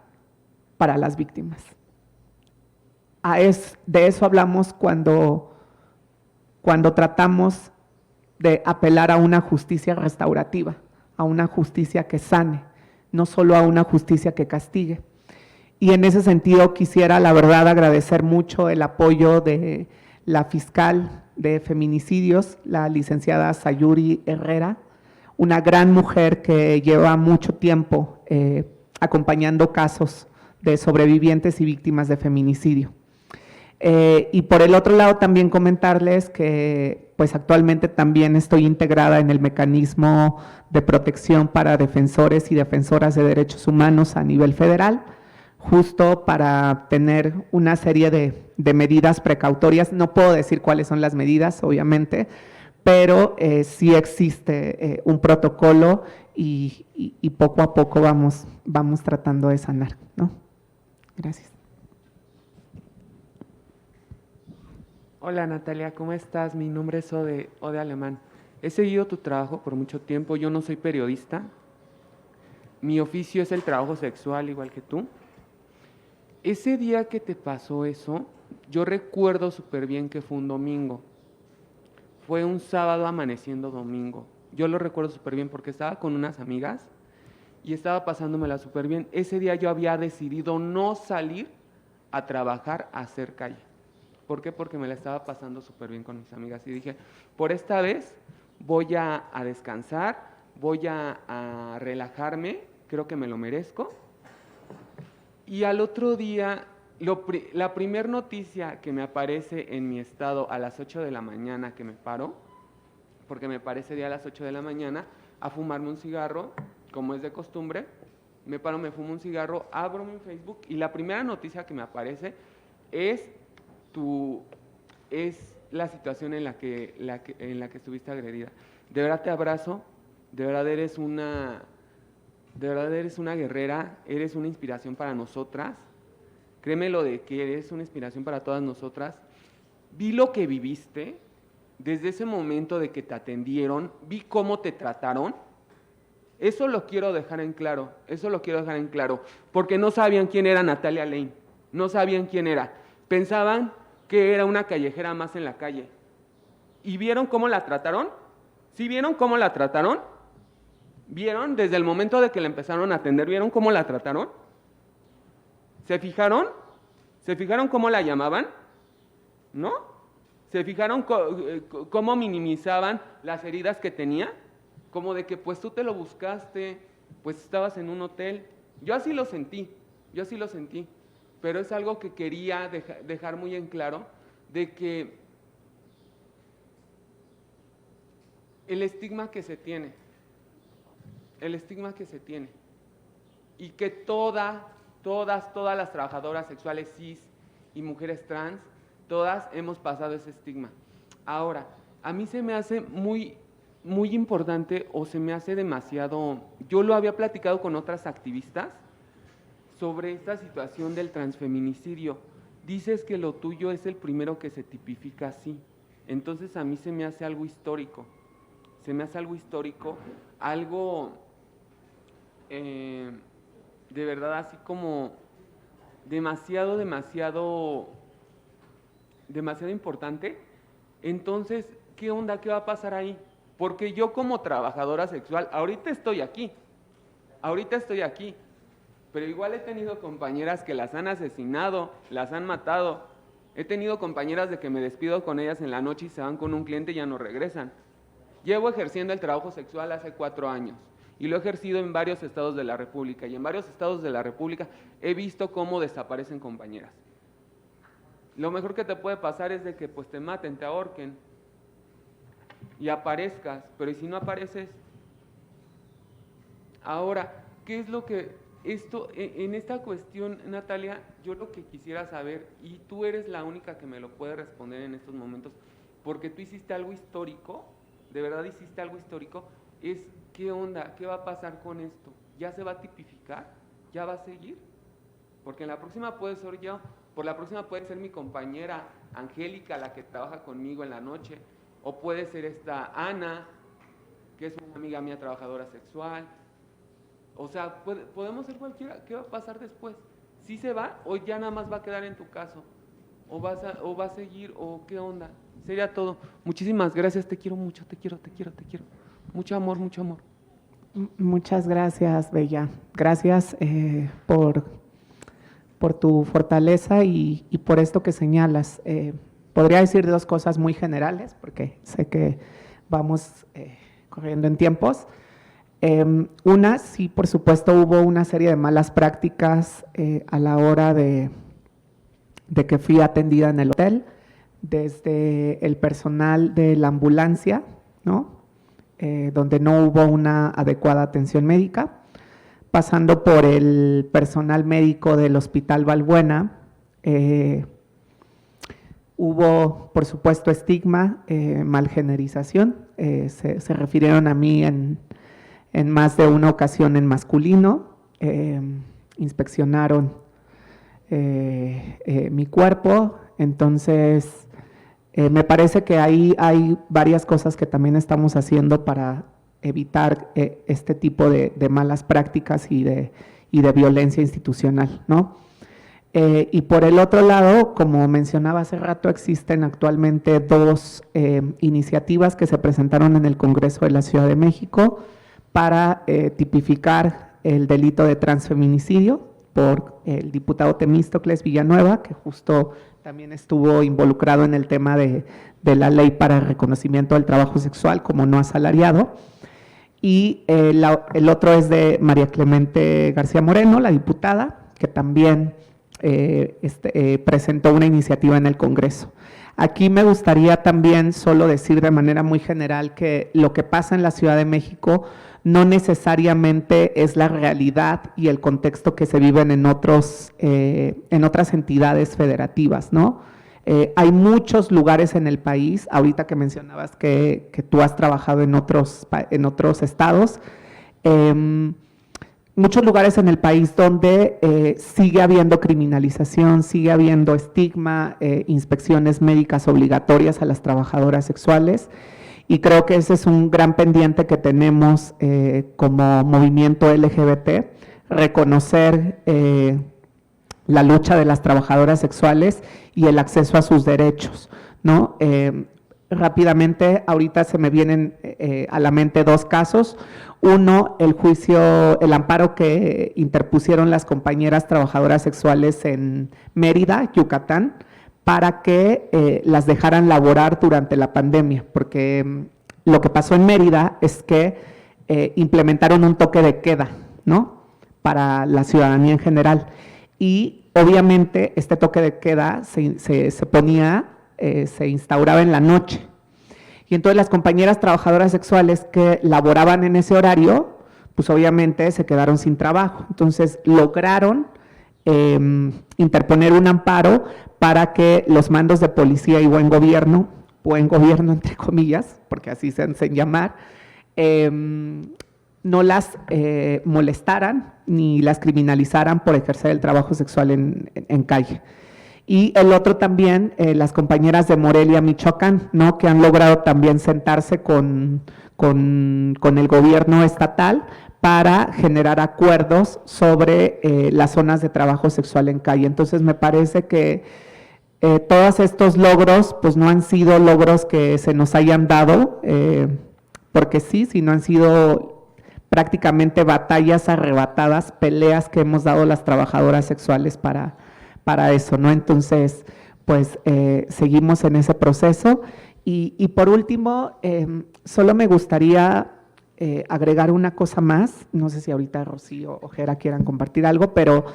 para las víctimas. De eso hablamos cuando tratamos de apelar a una justicia restaurativa, a una justicia que sane, no solo a una justicia que castigue. Y en ese sentido quisiera, la verdad, agradecer mucho el apoyo de la fiscal de feminicidios, la licenciada Sayuri Herrera, una gran mujer que lleva mucho tiempo acompañando casos de sobrevivientes y víctimas de feminicidio. Y por el otro lado también comentarles que pues actualmente también estoy integrada en el mecanismo de protección para defensores y defensoras de derechos humanos a nivel federal, justo para tener una serie de medidas precautorias. No puedo decir cuáles son las medidas, obviamente, pero sí existe un protocolo y poco a poco vamos tratando de sanar, ¿no? Gracias. Hola Natalia, ¿cómo estás? Mi nombre es Ode Alemán. He seguido tu trabajo por mucho tiempo, yo no soy periodista. Mi oficio es el trabajo sexual, igual que tú. Ese día que te pasó eso, yo recuerdo súper bien que fue un domingo. Fue un sábado amaneciendo domingo. Yo lo recuerdo súper bien porque estaba con unas amigas y estaba pasándomela súper bien. Ese día yo había decidido no salir a trabajar, a hacer calle. ¿Por qué? Porque me la estaba pasando súper bien con mis amigas. Y dije, por esta vez voy a descansar, voy a relajarme, creo que me lo merezco. Y al otro día, la primera noticia que me aparece en mi estado a las 8 de la mañana que me paro, porque me paré ese día a las 8 de la mañana a fumarme un cigarro, como es de costumbre, me paro, me fumo un cigarro, abro mi Facebook y la primera noticia que me aparece es la situación en la que estuviste agredida. De verdad te abrazo, de verdad eres una guerrera, eres una inspiración para nosotras. Créeme lo de que eres una inspiración para todas nosotras. Vi lo que viviste, desde ese momento de que te atendieron, vi cómo te trataron. Eso lo quiero dejar en claro, porque no sabían quién era Natalia Lane, no sabían quién era. Pensaban que era una callejera más en la calle. ¿Y vieron cómo la trataron? ¿Sí vieron cómo la trataron? ¿Vieron desde el momento de que la empezaron a atender? ¿Vieron cómo la trataron? ¿Se fijaron? ¿Se fijaron cómo la llamaban? ¿No? ¿Se fijaron cómo minimizaban las heridas que tenía? Como de que pues tú te lo buscaste, pues estabas en un hotel. Yo así lo sentí. Pero es algo que quería dejar muy en claro, de que el estigma que se tiene, y que todas las trabajadoras sexuales cis y mujeres trans, todas hemos pasado ese estigma. Ahora, a mí se me hace muy importante, o se me hace demasiado, yo lo había platicado con otras activistas, sobre esta situación del transfeminicidio. Dices que lo tuyo es el primero que se tipifica así. Entonces a mí se me hace algo histórico. Algo de verdad así como demasiado importante. Entonces, ¿qué onda? ¿Qué va a pasar ahí? Porque yo como trabajadora sexual, ahorita estoy aquí. Pero igual he tenido compañeras que las han asesinado, las han matado. He tenido compañeras de que me despido con ellas en la noche y se van con un cliente y ya no regresan. Llevo ejerciendo el trabajo sexual hace 4 años y lo he ejercido en varios estados de la República. Y en varios estados de la República he visto cómo desaparecen compañeras. Lo mejor que te puede pasar es de que pues te maten, te ahorquen y aparezcas. Pero ¿y si no apareces? Ahora, ¿qué es lo que... en esta cuestión, Natalia, yo lo que quisiera saber, y tú eres la única que me lo puede responder en estos momentos, porque tú hiciste algo histórico, de verdad hiciste algo histórico, es ¿qué onda? ¿Qué va a pasar con esto? ¿Ya se va a tipificar? ¿Ya va a seguir? Porque en la próxima puede ser yo, por la próxima puede ser mi compañera Angélica, la que trabaja conmigo en la noche, o puede ser esta Ana, que es una amiga mía trabajadora sexual. O sea, podemos ser cualquiera. ¿Qué va a pasar después? ¿Sí se va o ya nada más va a quedar en tu caso? ¿O va a seguir o qué onda? Sería todo. Muchísimas gracias, te quiero mucho, te quiero. Mucho amor. Muchas gracias, Bella. Gracias por tu fortaleza y por esto que señalas. Podría decir 2 cosas muy generales, porque sé que vamos corriendo en tiempos. Una, sí, por supuesto, hubo una serie de malas prácticas a la hora de que fui atendida en el hotel, desde el personal de la ambulancia, ¿no? Donde no hubo una adecuada atención médica, pasando por el personal médico del Hospital Valbuena, Hubo, por supuesto, estigma, malgenerización. Se refirieron a mí en más de una ocasión en masculino. Inspeccionaron mi cuerpo. Entonces, me parece que ahí hay varias cosas que también estamos haciendo para evitar este tipo de malas prácticas y de violencia institucional, ¿no? Y por el otro lado, como mencionaba hace rato, existen actualmente dos iniciativas que se presentaron en el Congreso de la Ciudad de México para tipificar el delito de transfeminicidio por el diputado Temístocles Villanueva, que justo también estuvo involucrado en el tema de la ley para el reconocimiento del trabajo sexual como no asalariado. Y el otro es de María Clemente García Moreno, la diputada, que también presentó una iniciativa en el Congreso. Aquí me gustaría también solo decir de manera muy general que lo que pasa en la Ciudad de México no necesariamente es la realidad y el contexto que se viven en otras entidades federativas, ¿no? Hay muchos lugares en el país, ahorita que mencionabas que tú has trabajado en otros estados, muchos lugares en el país donde sigue habiendo criminalización, sigue habiendo estigma, inspecciones médicas obligatorias a las trabajadoras sexuales, y creo que ese es un gran pendiente que tenemos como movimiento LGBT, reconocer la lucha de las trabajadoras sexuales y el acceso a sus derechos, ¿no? Rápidamente, ahorita se me vienen a la mente dos casos. Uno, el amparo que interpusieron las compañeras trabajadoras sexuales en Mérida, Yucatán, para que las dejaran laborar durante la pandemia, porque lo que pasó en Mérida es que implementaron un toque de queda, ¿no?, para la ciudadanía en general. Y obviamente este toque de queda se instauraba en la noche. Y entonces las compañeras trabajadoras sexuales que laboraban en ese horario, pues obviamente se quedaron sin trabajo. Entonces lograron interponer un amparo para que los mandos de policía y buen gobierno entre comillas, porque así se hacen llamar, no las molestaran ni las criminalizaran por ejercer el trabajo sexual en calle. Y el otro también, las compañeras de Morelia, Michoacán, ¿no?, que han logrado también sentarse con el gobierno estatal para generar acuerdos sobre las zonas de trabajo sexual en calle. Entonces, me parece que todos estos logros, pues no han sido logros que se nos hayan dado, porque sí, sino han sido prácticamente batallas arrebatadas, peleas que hemos dado las trabajadoras sexuales para eso, ¿no? Entonces, pues seguimos en ese proceso. Y por último, solo me gustaría agregar una cosa más, no sé si ahorita Rocío o Jera quieran compartir algo, pero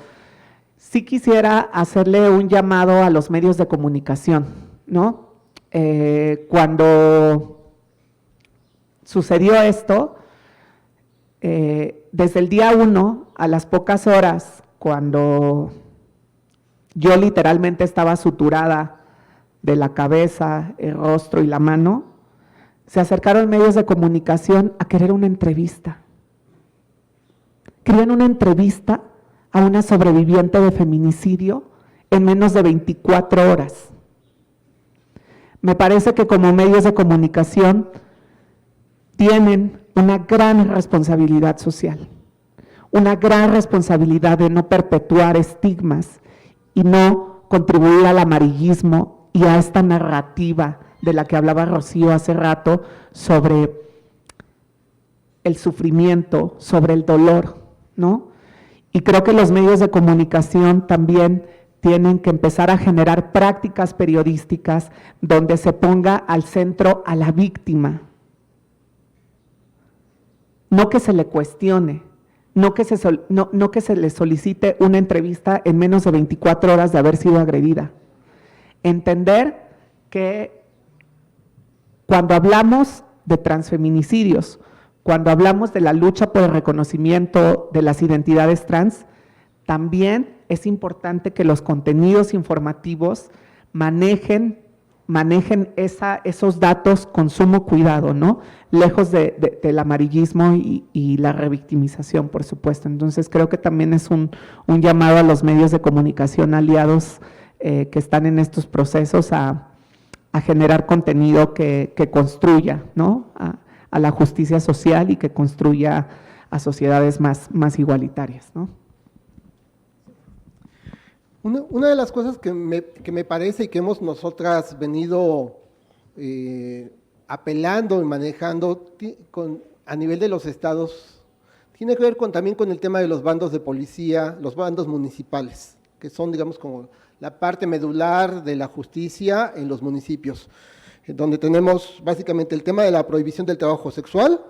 sí quisiera hacerle un llamado a los medios de comunicación, ¿no? Cuando sucedió esto, desde el día 1, a las pocas horas, cuando yo literalmente estaba suturada de la cabeza, el rostro y la mano, se acercaron medios de comunicación a querer una entrevista. Querían una entrevista a una sobreviviente de feminicidio en menos de 24 horas. Me parece que como medios de comunicación tienen una gran responsabilidad social, una gran responsabilidad de no perpetuar estigmas y no contribuir al amarillismo y a esta narrativa de la que hablaba Rocío hace rato sobre el sufrimiento, sobre el dolor, ¿no? Y creo que los medios de comunicación también tienen que empezar a generar prácticas periodísticas donde se ponga al centro a la víctima, no que se le cuestione, no que se le solicite una entrevista en menos de 24 horas de haber sido agredida. Entender que cuando hablamos de transfeminicidios, cuando hablamos de la lucha por el reconocimiento de las identidades trans, también es importante que los contenidos informativos manejen manejen esos datos con sumo cuidado, ¿no? Lejos del amarillismo y la revictimización, por supuesto. Entonces, creo que también es un llamado a los medios de comunicación aliados que están en estos procesos a generar contenido que construya, ¿no? A la justicia social y que construya a sociedades más igualitarias, ¿no? Una de las cosas que me parece y que hemos nosotras venido apelando y manejando a nivel de los estados, tiene que ver también con el tema de los bandos de policía, los bandos municipales, que son, digamos, como la parte medular de la justicia en los municipios, donde tenemos básicamente el tema de la prohibición del trabajo sexual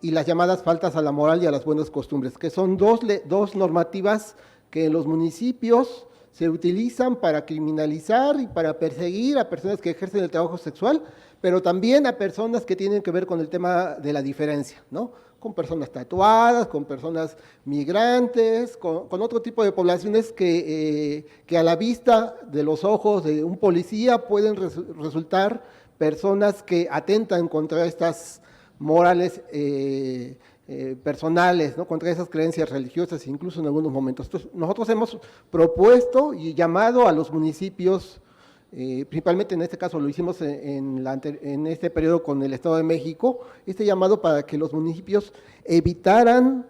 y las llamadas faltas a la moral y a las buenas costumbres, que son dos normativas que en los municipios se utilizan para criminalizar y para perseguir a personas que ejercen el trabajo sexual, pero también a personas que tienen que ver con el tema de la diferencia, ¿no? Con personas tatuadas, con personas migrantes, con otro tipo de poblaciones que a la vista de los ojos de un policía pueden resultar personas que atentan contra estas morales personales, ¿no? Contra esas creencias religiosas, incluso en algunos momentos. Entonces, nosotros hemos propuesto y llamado a los municipios, principalmente en este caso lo hicimos en este periodo con el Estado de México, este llamado para que los municipios evitaran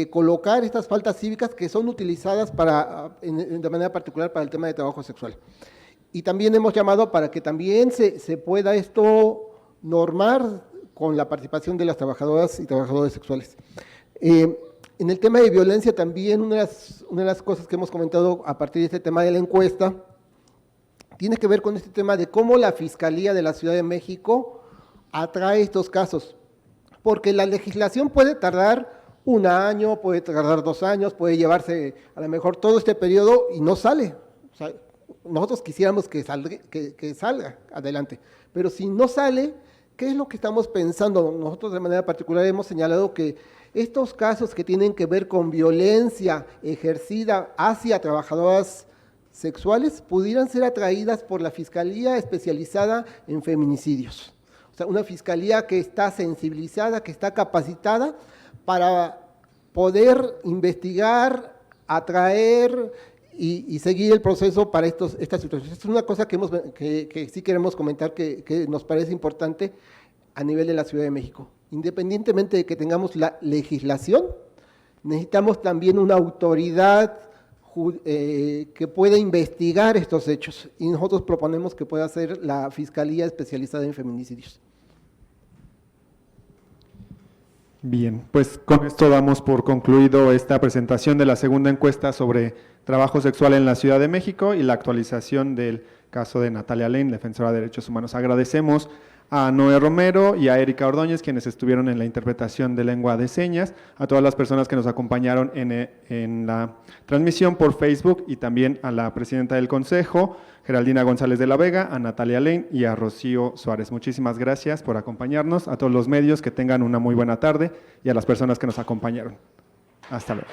colocar estas faltas cívicas que son utilizadas de manera particular para el tema de trabajo sexual. Y también hemos llamado para que también se pueda esto normar con la participación de las trabajadoras y trabajadores sexuales. En el tema de violencia también, una de las cosas que hemos comentado a partir de este tema de la encuesta, tiene que ver con este tema de cómo la Fiscalía de la Ciudad de México atrae estos casos, porque la legislación puede tardar 1 año, puede tardar 2 años, puede llevarse a lo mejor todo este periodo y no sale. O sea, nosotros quisiéramos que salga adelante, pero si no sale, ¿qué es lo que estamos pensando? Nosotros de manera particular hemos señalado que estos casos que tienen que ver con violencia ejercida hacia trabajadoras sexuales pudieran ser atraídas por la Fiscalía especializada en feminicidios. O sea, una fiscalía que está sensibilizada, que está capacitada para poder investigar, atraer y seguir el proceso para estas situaciones. Esto es una cosa que sí queremos comentar que nos parece importante a nivel de la Ciudad de México. Independientemente de que tengamos la legislación, necesitamos también una autoridad que pueda investigar estos hechos, y nosotros proponemos que pueda ser la Fiscalía Especializada en Feminicidios. Bien, pues con esto damos por concluido esta presentación de la segunda encuesta sobre trabajo sexual en la Ciudad de México y la actualización del caso de Natalia Lane, defensora de derechos humanos. Agradecemos a Noé Romero y a Erika Ordóñez, quienes estuvieron en la interpretación de lengua de señas, a todas las personas que nos acompañaron en la transmisión por Facebook, y también a la presidenta del Consejo, Geraldina González de la Vega, a Natalia Lane y a Rocío Suárez. Muchísimas gracias por acompañarnos, a todos los medios, que tengan una muy buena tarde, y a las personas que nos acompañaron. Hasta luego.